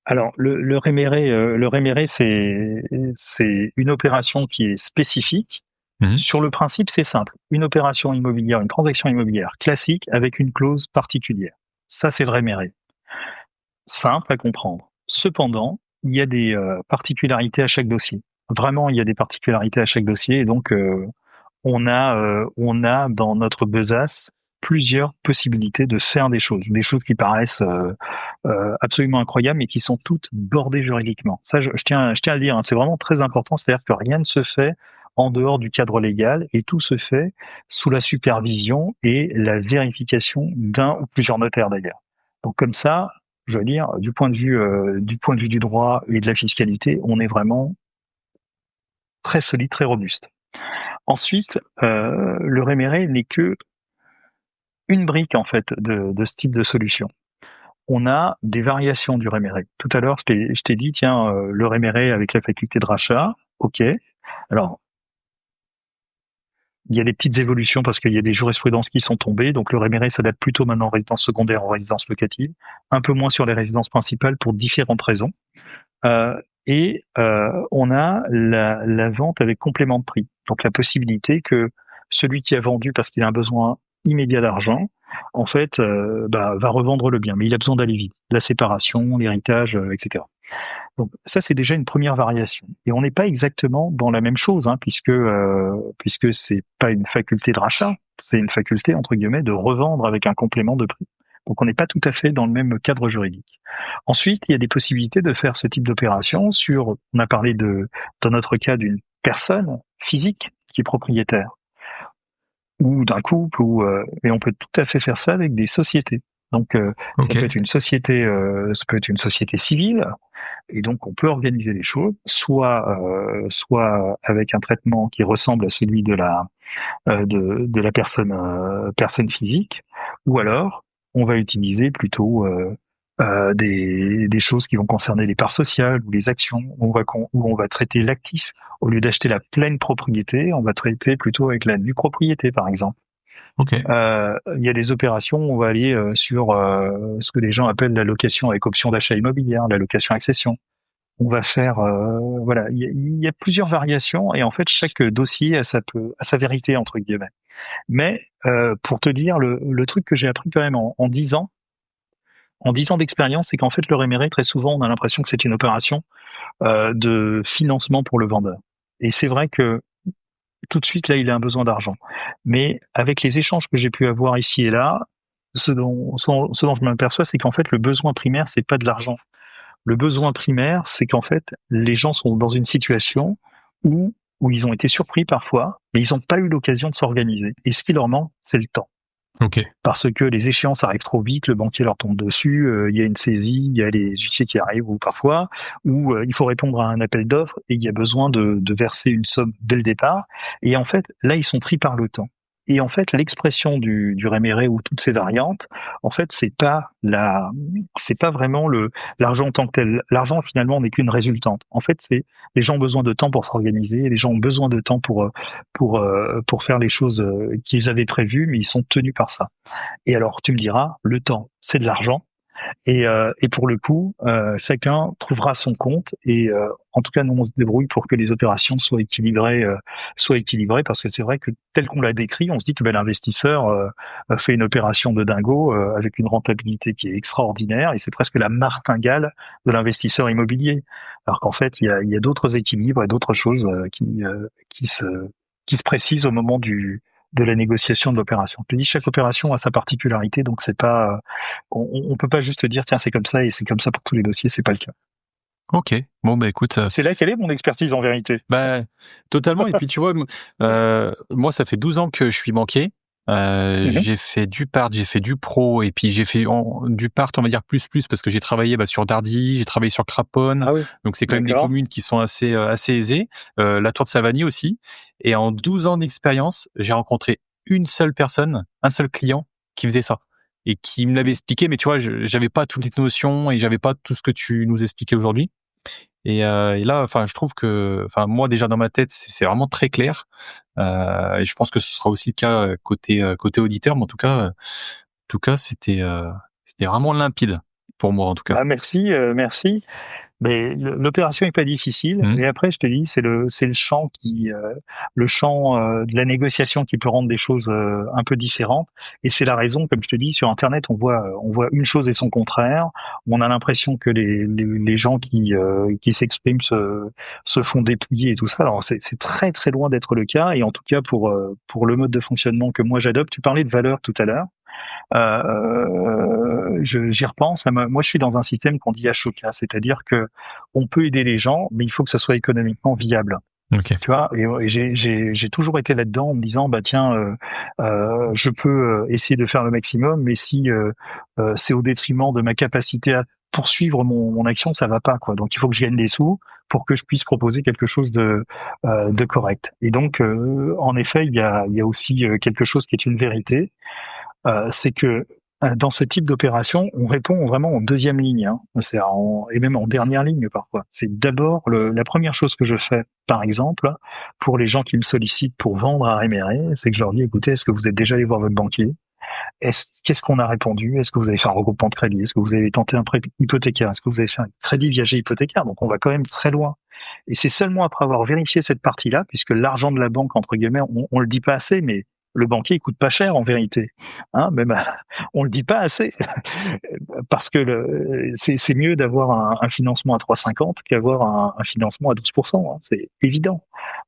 Alors, le réméré, c'est une opération qui est spécifique. Mmh. Sur le principe, c'est simple. Une opération immobilière, une transaction immobilière classique avec une clause particulière. Ça, c'est le réméré. Simple à comprendre. Cependant, il y a des particularités à chaque dossier. Vraiment, il y a des particularités à chaque dossier, et donc on a dans notre besace plusieurs possibilités de faire des choses qui paraissent absolument incroyables, mais qui sont toutes bordées juridiquement. Ça, je tiens à le dire, hein, c'est vraiment très important, c'est-à-dire que rien ne se fait en dehors du cadre légal, et tout se fait sous la supervision et la vérification d'un ou plusieurs notaires d'ailleurs. Donc comme ça, je veux dire, du point de vue du droit et de la fiscalité, on est vraiment très solide, très robuste. Ensuite, le réméré n'est que une brique en fait de ce type de solution. On a des variations du réméré. Tout à l'heure, je t'ai dit, tiens, le réméré avec la faculté de rachat, ok. Alors, il y a des petites évolutions parce qu'il y a des jurisprudences qui sont tombées, donc le réméré s'adapte plutôt maintenant en résidence secondaire, en résidence locative, un peu moins sur les résidences principales pour différentes raisons. On a la vente avec complément de prix. Donc la possibilité que celui qui a vendu parce qu'il a un besoin immédiat d'argent, en fait, va revendre le bien. Mais il a besoin d'aller vite. La séparation, l'héritage, etc. Donc ça, c'est déjà une première variation. Et on n'est pas exactement dans la même chose, hein, puisque c'est pas une faculté de rachat, c'est une faculté, entre guillemets, de revendre avec un complément de prix. Donc on n'est pas tout à fait dans le même cadre juridique. Ensuite, il y a des possibilités de faire ce type d'opération on a parlé dans notre cas, d'une personne physique qui est propriétaire, ou d'un couple, et on peut tout à fait faire ça avec des sociétés. Donc, OK. ça peut être une société civile, et donc on peut organiser les choses, soit avec un traitement qui ressemble à celui de la personne physique, ou alors on va utiliser plutôt des choses qui vont concerner les parts sociales ou les actions, où on va traiter l'actif au lieu d'acheter la pleine propriété, on va traiter plutôt avec la nue propriété, par exemple. OK. Il y a des opérations où on va aller sur ce que les gens appellent la location avec option d'achat immobilière, la location accession. on va faire, voilà, il y a plusieurs variations et en fait chaque dossier a sa vérité entre guillemets. Mais pour te dire, le truc que j'ai appris quand même en 10 ans, d'expérience, c'est qu'en fait le réméré, très souvent, on a l'impression que c'est une opération de financement pour le vendeur. Et c'est vrai que tout de suite là, il a un besoin d'argent. Mais avec les échanges que j'ai pu avoir ici et là, ce dont je m'aperçois, c'est qu'en fait le besoin primaire, c'est pas de l'argent. Le besoin primaire, c'est qu'en fait, les gens sont dans une situation où ils ont été surpris parfois, mais ils n'ont pas eu l'occasion de s'organiser. Et ce qui leur manque, c'est le temps. Ok. Parce que les échéances arrivent trop vite, le banquier leur tombe dessus, il y a une saisie, il y a les huissiers qui arrivent ou parfois, où il faut répondre à un appel d'offres et il y a besoin de verser une somme dès le départ. Et en fait, là, ils sont pris par le temps. Et en fait, l'expression du réméré ou toutes ces variantes, en fait, c'est pas vraiment l'argent en tant que tel. L'argent, finalement, n'est qu'une résultante. En fait, c'est les gens ont besoin de temps pour s'organiser, les gens ont besoin de temps pour faire les choses qu'ils avaient prévues, mais ils sont tenus par ça. Et alors, tu me diras, le temps, c'est de l'argent. Et pour le coup, chacun trouvera son compte. Et en tout cas, nous, on se débrouille pour que les opérations soient équilibrées, parce que c'est vrai que tel qu'on l'a décrit, on se dit que l'investisseur fait une opération de dingo avec une rentabilité qui est extraordinaire, et c'est presque la martingale de l'investisseur immobilier. Alors qu'en fait, il y a d'autres équilibres et d'autres choses qui se précisent au moment de la négociation de l'opération. Je te dis, chaque opération a sa particularité, donc c'est pas, on peut pas juste dire tiens c'est comme ça et c'est comme ça pour tous les dossiers, c'est pas le cas. Ok, bon bah écoute. C'est là quelle est mon expertise en vérité. Bah totalement. Et puis tu vois, moi ça fait 12 ans que je suis banquier. J'ai fait du part, j'ai fait du pro, et puis j'ai fait du part, on va dire plus parce que j'ai travaillé sur Dardy, j'ai travaillé sur Craponne, donc c'est quand même des communes qui sont assez aisées. La Tour de Savagny aussi. Et en 12 ans d'expérience, j'ai rencontré une seule personne, un seul client qui faisait ça et qui me l'avait expliqué. Mais tu vois, j'avais pas toutes les notions et j'avais pas tout ce que tu nous expliquais aujourd'hui. Et là, enfin, je trouve que, enfin, moi déjà dans ma tête, c'est vraiment très clair. Et je pense que ce sera aussi le cas côté auditeur, mais en tout cas, c'était vraiment limpide pour moi en tout cas. Ah, merci. Mais l'opération est pas difficile. Et après, je te dis, c'est le champ de la négociation qui peut rendre des choses un peu différentes. Et c'est la raison, comme je te dis, sur Internet, on voit une chose et son contraire. On a l'impression que les gens qui s'expriment se font dépouiller et tout ça. Alors c'est très très loin d'être le cas. Et en tout cas pour le mode de fonctionnement que moi j'adopte. Tu parlais de valeur tout à l'heure. J'y repense. Moi, je suis dans un système qu'on dit Ashoka, c'est-à-dire que on peut aider les gens, mais il faut que ça soit économiquement viable. Okay. Tu vois, et j'ai toujours été là-dedans en me disant bah tiens, je peux essayer de faire le maximum, mais si c'est au détriment de ma capacité à poursuivre mon action, ça va pas quoi. Donc il faut que je gagne des sous pour que je puisse proposer quelque chose de correct. Et donc en effet, il y a aussi quelque chose qui est une vérité. C'est que dans ce type d'opération, on répond vraiment en deuxième ligne, hein. Et même en dernière ligne parfois. C'est d'abord la première chose que je fais, par exemple, pour les gens qui me sollicitent pour vendre à réméré, c'est que je leur dis, écoutez, est-ce que vous êtes déjà allé voir votre banquier? Qu'est-ce qu'on a répondu? Est-ce que vous avez fait un regroupement de crédit? Est-ce que vous avez tenté un prêt hypothécaire? Est-ce que vous avez fait un crédit viager hypothécaire? Donc on va quand même très loin. Et c'est seulement après avoir vérifié cette partie-là, puisque l'argent de la banque, entre guillemets, on le dit pas assez, mais le banquier, il coûte pas cher en vérité. Hein, même on le dit pas assez, parce que c'est mieux d'avoir un financement à 3,50 qu'avoir un financement à 12%. Hein, c'est évident.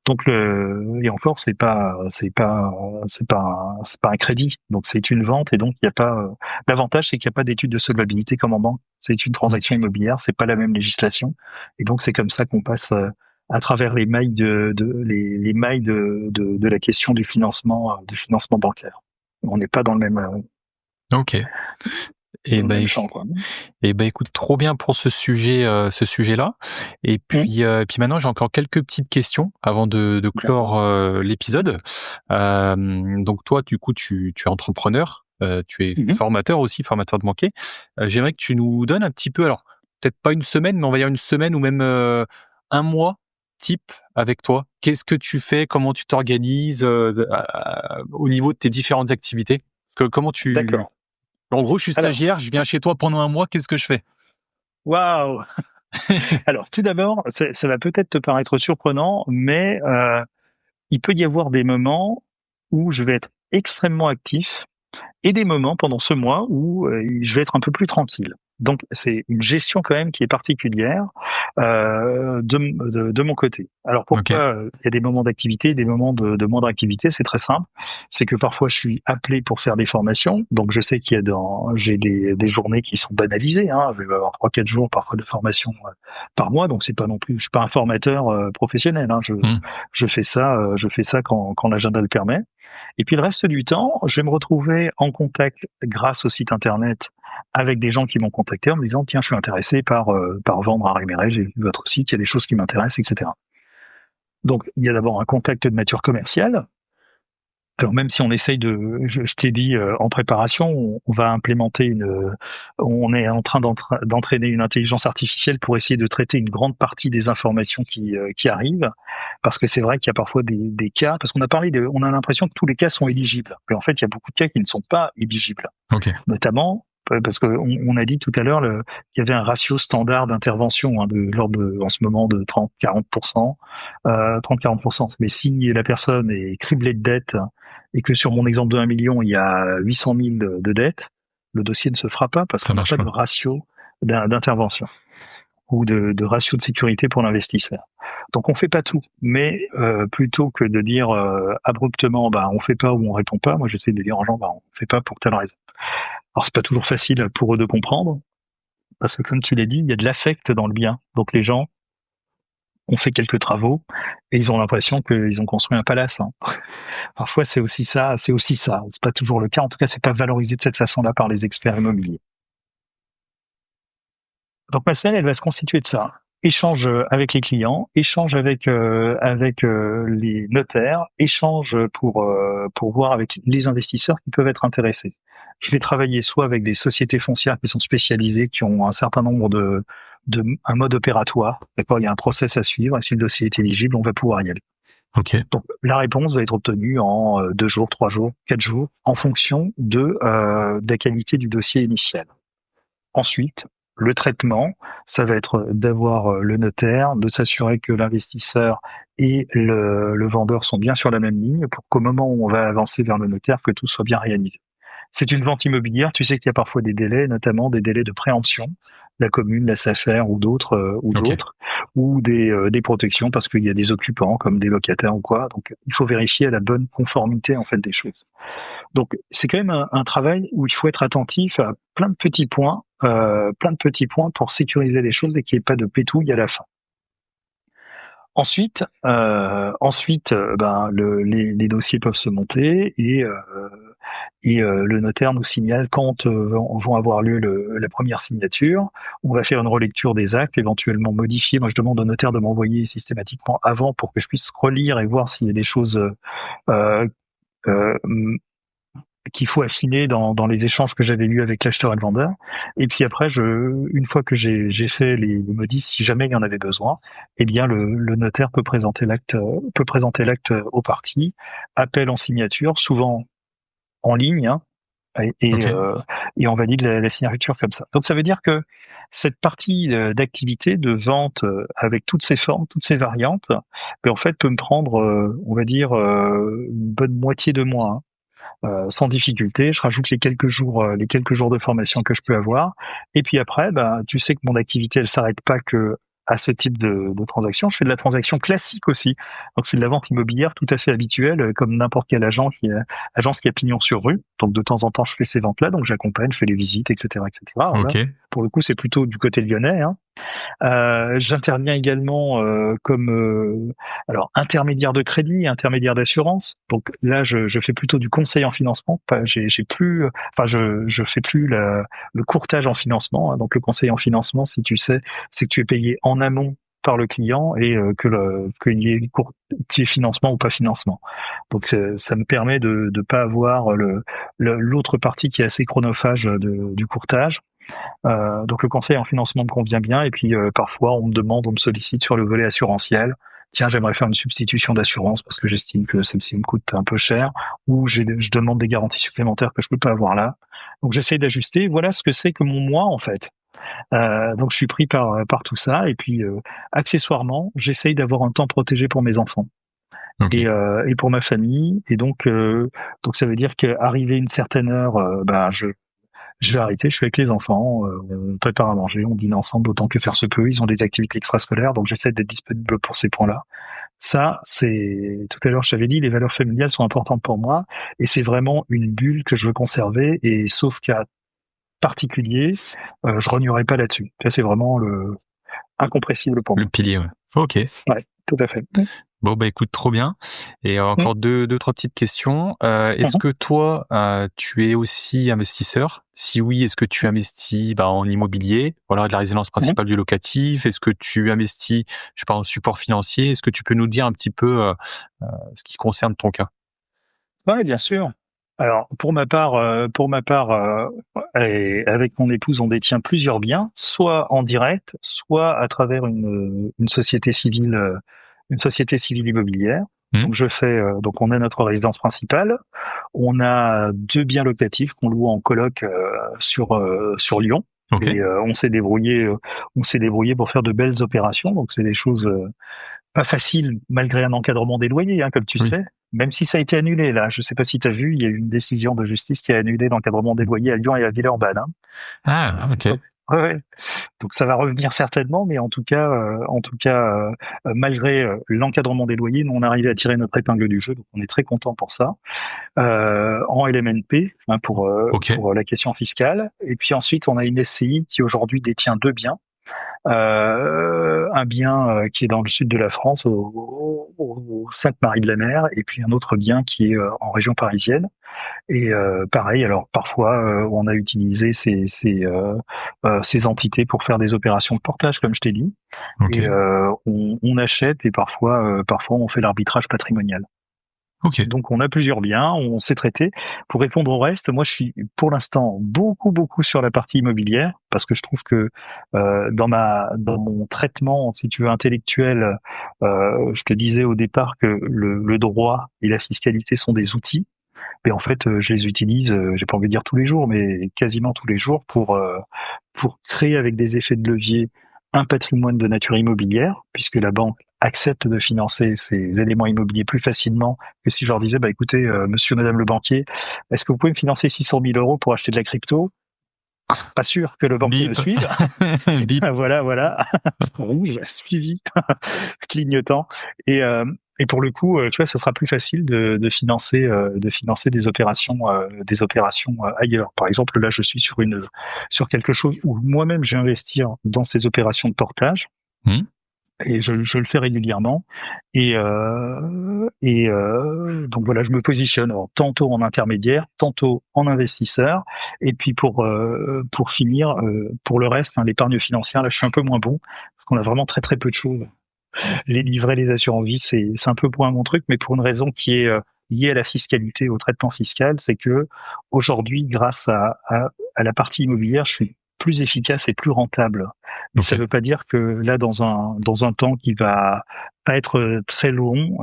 Donc et encore, c'est pas un crédit. Donc c'est une vente, et donc il y a pas. L'avantage, c'est qu'il n'y a pas d'étude de solvabilité comme en banque. C'est une transaction immobilière, c'est pas la même législation, et donc c'est comme ça qu'on passe à travers les mailles les mailles de la question du financement bancaire. On n'est pas dans le même. Ok. Et écoute, trop bien pour ce sujet-là. Et puis maintenant, j'ai encore quelques petites questions avant de clore l'épisode. Donc toi, du coup, tu es entrepreneur, tu es formateur aussi, formateur de banquier. J'aimerais que tu nous donnes un petit peu, alors peut-être pas une semaine, mais on va dire une semaine ou même un mois type avec toi. Qu'est-ce que tu fais? Comment tu t'organises au niveau de tes différentes activités? Comment tu... D'accord. En gros, je suis stagiaire, je viens chez toi pendant un mois, qu'est-ce que je fais? Waouh! Alors, tout d'abord, ça va peut-être te paraître surprenant, mais il peut y avoir des moments où je vais être extrêmement actif et des moments pendant ce mois où je vais être un peu plus tranquille. Donc, c'est une gestion quand même qui est particulière de mon côté. Alors, pourquoi il y a des moments d'activité et des moments de moindre activité? C'est très simple. C'est que parfois, je suis appelé pour faire des formations. Donc, je sais qu'il y a j'ai des journées qui sont banalisées. Hein. Je vais avoir 3-4 jours parfois de formation par mois. Donc, c'est pas non plus, je suis pas un formateur professionnel. Hein. Je fais ça quand l'agenda le permet. Et puis le reste du temps, je vais me retrouver en contact grâce au site internet avec des gens qui m'ont contacté en me disant tiens, je suis intéressé par vendre à Réméré, j'ai vu votre site, il y a des choses qui m'intéressent, etc. Donc il y a d'abord un contact de nature commerciale. Alors même si on essaye je t'ai dit en préparation, on va implémenter on est en train d'entraîner une intelligence artificielle pour essayer de traiter une grande partie des informations qui arrivent, parce que c'est vrai qu'il y a parfois des cas, parce qu'on on a l'impression que tous les cas sont éligibles, mais en fait il y a beaucoup de cas qui ne sont pas éligibles, notamment parce qu'on a dit tout à l'heure qu'il y avait un ratio standard d'intervention de l'ordre en ce moment de 30-40%, 30-40%. Mais si la personne est criblée de dettes et que sur mon exemple de 1 million, il y a 800 000 de dettes, le dossier ne se fera pas parce qu'on n'a pas de ratio d'intervention ou de ratio de sécurité pour l'investisseur. Donc on fait pas tout, mais plutôt que de dire abruptement on fait pas ou on répond pas, moi j'essaie de dire aux gens on fait pas pour telle raison. Alors c'est pas toujours facile pour eux de comprendre parce que comme tu l'as dit, il y a de l'affect dans le bien. Donc les gens ont fait quelques travaux et ils ont l'impression qu'ils ont construit un palace. Hein. Parfois c'est aussi ça. C'est pas toujours le cas. En tout cas, c'est pas valorisé de cette façon-là par les experts immobiliers. Donc ma semaine, elle va se constituer de ça. Échange avec les clients, échange avec les notaires, échange pour voir avec les investisseurs qui peuvent être intéressés. Je vais travailler soit avec des sociétés foncières qui sont spécialisées, qui ont un certain nombre un mode opératoire. D'accord, il y a un process à suivre. Et si le dossier est éligible, on va pouvoir y aller. Donc la réponse va être obtenue en 2 jours, 3 jours, 4 jours, en fonction de la qualité du dossier initial. Ensuite, le traitement, ça va être d'avoir le notaire, de s'assurer que l'investisseur et le vendeur sont bien sur la même ligne pour qu'au moment où on va avancer vers le notaire, que tout soit bien réalisé. C'est une vente immobilière, tu sais qu'il y a parfois des délais, notamment des délais de préemption, la commune, la SAFER ou d'autres, ou des protections parce qu'il y a des occupants comme des locataires ou quoi. Donc il faut vérifier à la bonne conformité en fait des choses. Donc c'est quand même un travail où il faut être attentif à plein de petits points pour sécuriser les choses et qu'il n'y ait pas de pétouille à la fin. Ensuite, les dossiers peuvent se monter et le notaire nous signale quand vont avoir lieu la première signature. On va faire une relecture des actes, éventuellement modifier. Moi, je demande au notaire de m'envoyer systématiquement avant pour que je puisse relire et voir s'il y a des choses qu'il faut affiner dans les échanges que j'avais eus avec l'acheteur et le vendeur. Et puis après, une fois que j'ai fait les modifs, si jamais il y en avait besoin, eh bien le notaire peut présenter l'acte aux parties, appel en signature, souvent en ligne, hein, et on valide la signature comme ça. Donc ça veut dire que cette partie d'activité de vente avec toutes ces formes, toutes ces variantes, en fait peut me prendre, on va dire, une bonne moitié de mois. Hein. Sans difficulté, je rajoute les quelques jours de formation que je peux avoir, et puis après, tu sais que mon activité elle s'arrête pas que à ce type de transaction. Je fais de la transaction classique aussi, donc c'est de la vente immobilière tout à fait habituelle, comme n'importe quelle agence qui a pignon sur rue. Donc de temps en temps, je fais ces ventes-là, donc j'accompagne, je fais les visites, etc., etc. Voilà. Pour le coup, c'est plutôt du côté lyonnais. Hein. J'interviens également comme intermédiaire de crédit, intermédiaire d'assurance. Donc là, je fais plutôt du conseil en financement. Je fais plus le courtage en financement. Hein. Donc le conseil en financement, si tu sais, c'est que tu es payé en amont par le client et qu'il y ait financement ou pas financement. Donc ça me permet de pas avoir l'autre partie qui est assez chronophage du courtage. Donc le conseil en financement me convient bien, et puis parfois on me sollicite sur le volet assurantiel. Tiens, j'aimerais faire une substitution d'assurance parce que j'estime que celle-ci me coûte un peu cher, ou je demande des garanties supplémentaires que je peux pas avoir là. Donc j'essaie d'ajuster. Voilà ce que c'est que mon mois en fait. Donc je suis pris par tout ça. Et puis accessoirement, j'essaye d'avoir un temps protégé pour mes enfants. Okay. Et pour ma famille. Et donc ça veut dire qu'arrivé une certaine heure, je vais arrêter, je suis avec les enfants, on prépare à manger, on dîne ensemble autant que faire se peut. Ils ont des activités extrascolaires, donc j'essaie d'être disponible pour ces points-là. Ça, c'est tout à l'heure, je t'avais dit, les valeurs familiales sont importantes pour moi, et c'est vraiment une bulle que je veux conserver. Et sauf cas particulier, je rognerai pas là-dessus. Ça, c'est vraiment le incompressible pour moi. Le pilier, ouais. Ok. Ouais, tout à fait. Bon, bah écoute, trop bien. Et encore deux, trois petites questions. Est-ce que toi, tu es aussi investisseur? Si oui, est-ce que tu investis en immobilier, voilà, de la résidence principale du locatif? Est-ce que tu investis, je sais pas, en support financier? Est-ce que tu peux nous dire un petit peu ce qui concerne ton cas? Ouais, bien sûr. Alors, pour ma part, et avec mon épouse, on détient plusieurs biens, soit en direct, soit à travers une société civile immobilière. Donc donc on a notre résidence principale, on a 2 biens locatifs qu'on loue en coloc sur Lyon. Ok. Et on s'est débrouillé pour faire de belles opérations. Donc c'est des choses pas faciles malgré un encadrement des loyers, hein, comme tu sais. Même si ça a été annulé là, je sais pas si tu as vu, il y a eu une décision de justice qui a annulé l'encadrement des loyers à Lyon et à Villeurbanne. Hein. Ah, ok. Ouais. Donc ça va revenir certainement, mais en tout cas, malgré l'encadrement des loyers, nous on arrive à tirer notre épingle du jeu, donc on est très content pour ça. En LMNP, hein, pour la question fiscale. Et puis ensuite, on a une SCI qui aujourd'hui détient 2 biens. Un bien qui est dans le sud de la France, au Sainte-Marie-de-la-Mer, et puis un autre bien qui est en région parisienne. Et pareil, alors parfois on a utilisé ces entités pour faire des opérations de portage, comme je t'ai dit. Okay. Et on achète, et parfois on fait l'arbitrage patrimonial. Okay. Donc on a plusieurs biens, on sait traiter. Pour répondre au reste, moi je suis pour l'instant beaucoup sur la partie immobilière, parce que je trouve que dans mon traitement, si tu veux, intellectuel, je te disais au départ que le droit et la fiscalité sont des outils. Mais en fait, je les utilise, j'ai pas envie de dire tous les jours, mais quasiment tous les jours pour créer avec des effets de levier un patrimoine de nature immobilière, puisque la banque accepte de financer ces éléments immobiliers plus facilement que si je leur disais, écoutez, monsieur, madame le banquier, est-ce que vous pouvez me financer 600 000 euros pour acheter de la crypto? Pas sûr que le banquier me suive. Voilà. Rouge, suivi, clignotant. Et pour le coup, tu vois, ça sera plus facile de financer des opérations ailleurs. Par exemple, là, je suis sur quelque chose où moi-même je vais investir dans ces opérations de portage. Et je le fais régulièrement. Et donc voilà, je me positionne tantôt en intermédiaire, tantôt en investisseur. Et puis pour finir, pour le reste, l'épargne financière, là, je suis un peu moins bon parce qu'on a vraiment très peu de choses. Les livrets, les assurances-vie, c'est un peu moins mon truc, mais pour une raison qui est liée à la fiscalité, au traitement fiscal, c'est que aujourd'hui, grâce à la partie immobilière, je suis plus efficace et plus rentable. Mais ça ne veut pas dire que là, dans un temps qui va pas être très long,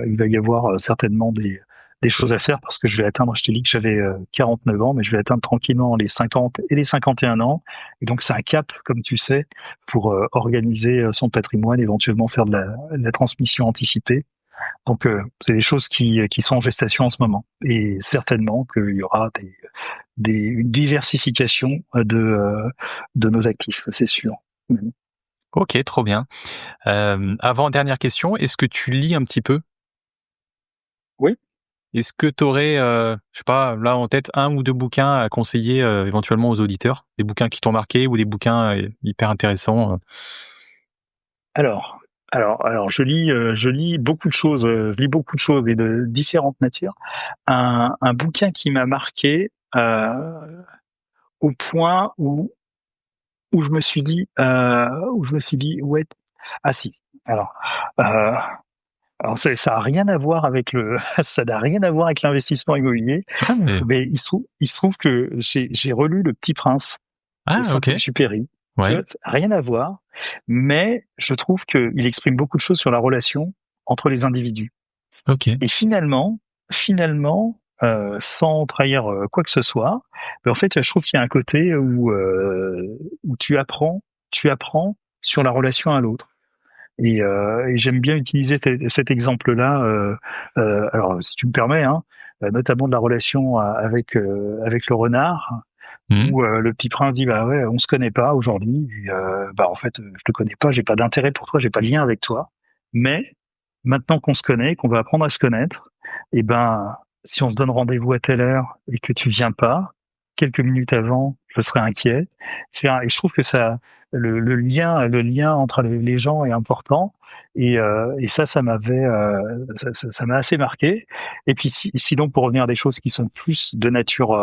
il va y avoir certainement des choses à faire, parce que je t'ai dit que j'avais 49 ans, mais je vais atteindre tranquillement les 50 et les 51 ans. Et donc, c'est un cap, comme tu sais, pour organiser son patrimoine, éventuellement faire de la transmission anticipée. Donc, c'est des choses qui sont en gestation en ce moment. Et certainement qu'il y aura une diversification de nos actifs, c'est sûr. Ok, trop bien. Avant-dernière question, est-ce que tu lis un petit peu? Oui. Est-ce que tu aurais, je sais pas, là en tête, 1 ou 2 bouquins à conseiller éventuellement aux auditeurs? Des bouquins qui t'ont marqué ou des bouquins hyper intéressants? Alors, je lis beaucoup de choses. Je lis beaucoup de choses et de différentes natures. Un bouquin qui m'a marqué au point où je me suis dit, ouais, ah si. Alors ça a rien à voir avec ça n'a rien à voir avec l'investissement immobilier. Mais il se trouve que j'ai relu Le Petit Prince de Saint-Exupéry. Ouais. Rien à voir, mais je trouve qu'il exprime beaucoup de choses sur la relation entre les individus. Ok. Et finalement, sans trahir quoi que ce soit. Mais en fait, je trouve qu'il y a un côté où tu apprends sur la relation à l'autre. Et j'aime bien utiliser cet exemple-là. Alors, si tu me permets, hein, notamment de la relation avec le renard, où le petit prince dit bah ouais, on se connaît pas aujourd'hui. Bah en fait, je te connais pas, j'ai pas d'intérêt pour toi, j'ai pas de lien avec toi. Mais maintenant qu'on se connaît, qu'on va apprendre à se connaître, et ben si on se donne rendez-vous à telle heure et que tu viens pas, quelques minutes avant, je serai inquiet. Et je trouve que ça, le lien entre les gens est important. Et ça m'avait, ça m'a assez marqué. Et puis sinon, pour revenir à des choses qui sont plus de nature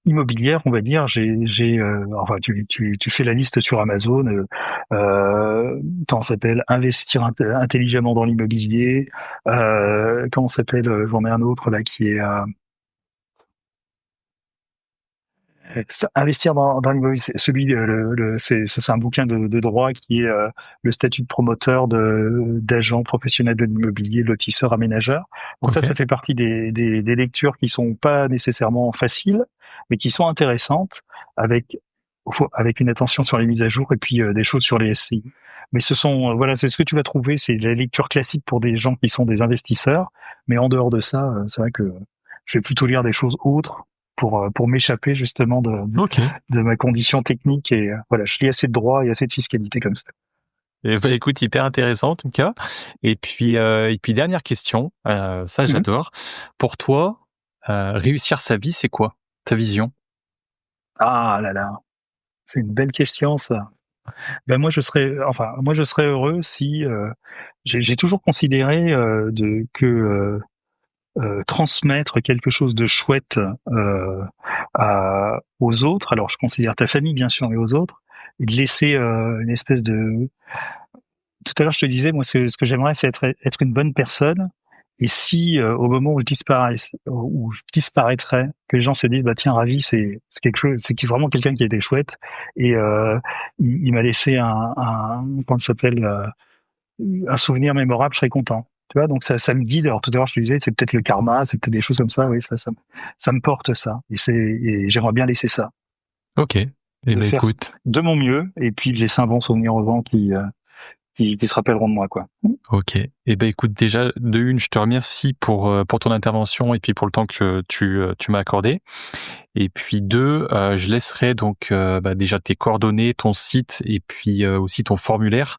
immobilière, on va dire. Enfin, tu fais la liste sur Amazon. Comment ça s'appelle, investir intelligemment dans l'immobilier. Comment ça s'appelle, j'en ai un autre là qui est investir dans l'immobilier. C'est un bouquin de droit qui est le statut de promoteur d'agent professionnel de l'immobilier, lotisseur, aménageur. Donc ça fait partie des lectures qui sont pas nécessairement faciles, mais qui sont intéressantes avec une attention sur les mises à jour et puis des choses sur les SCI. Mais c'est ce que tu vas trouver, c'est la lecture classique pour des gens qui sont des investisseurs. Mais en dehors de ça, c'est vrai que je vais plutôt lire des choses autres pour m'échapper justement de ma condition technique. Et voilà, je lis assez de droit et assez de fiscalité comme ça. Et bah, écoute, hyper intéressant en tout cas. Et puis dernière question, ça j'adore. Pour toi, réussir sa vie, c'est quoi ta vision? Ah là là, c'est une belle question ça. Ben moi je serais heureux si j'ai toujours considéré que transmettre quelque chose de chouette aux autres. Alors je considère ta famille bien sûr, mais aux autres, et de laisser une espèce de. Tout à l'heure je te disais, moi ce que j'aimerais c'est être une bonne personne. Et si au moment où je disparaîtrais, que les gens se disent bah tiens Ravi c'est quelque chose, c'est vraiment quelqu'un qui a été chouette et il m'a laissé comment ça s'appelle, un souvenir mémorable, je serais content. Tu vois, donc ça me guide. Alors tout à l'heure je te disais c'est peut-être le karma, c'est peut-être des choses comme ça. Oui, ça me porte ça et j'aimerais bien laisser ça. Ok. Et ben écoute, de mon mieux et puis laisser un bon souvenir aux gens qui se rappelleront de moi, quoi. Ok. Et ben écoute, déjà je te remercie pour ton intervention et puis pour le temps que tu m'as accordé. Et puis je laisserai donc déjà tes coordonnées, ton site et puis aussi ton formulaire.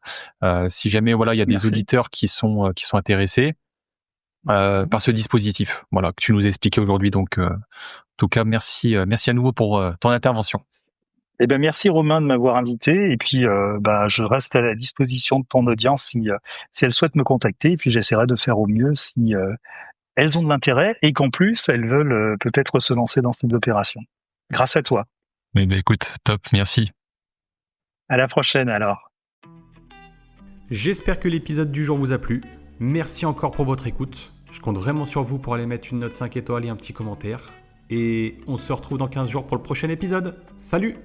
Si jamais il y a des auditeurs qui sont intéressés par ce dispositif, que tu nous as expliqué aujourd'hui. Donc en tout cas, merci à nouveau pour ton intervention. Eh ben merci Romain de m'avoir invité et puis je reste à la disposition de ton audience si elle souhaite me contacter et puis j'essaierai de faire au mieux si elles ont de l'intérêt et qu'en plus elles veulent peut-être se lancer dans cette opération. Grâce à toi. Eh ben écoute, top, merci. À la prochaine alors. J'espère que l'épisode du jour vous a plu. Merci encore pour votre écoute. Je compte vraiment sur vous pour aller mettre une note 5 étoiles et un petit commentaire. Et on se retrouve dans 15 jours pour le prochain épisode. Salut!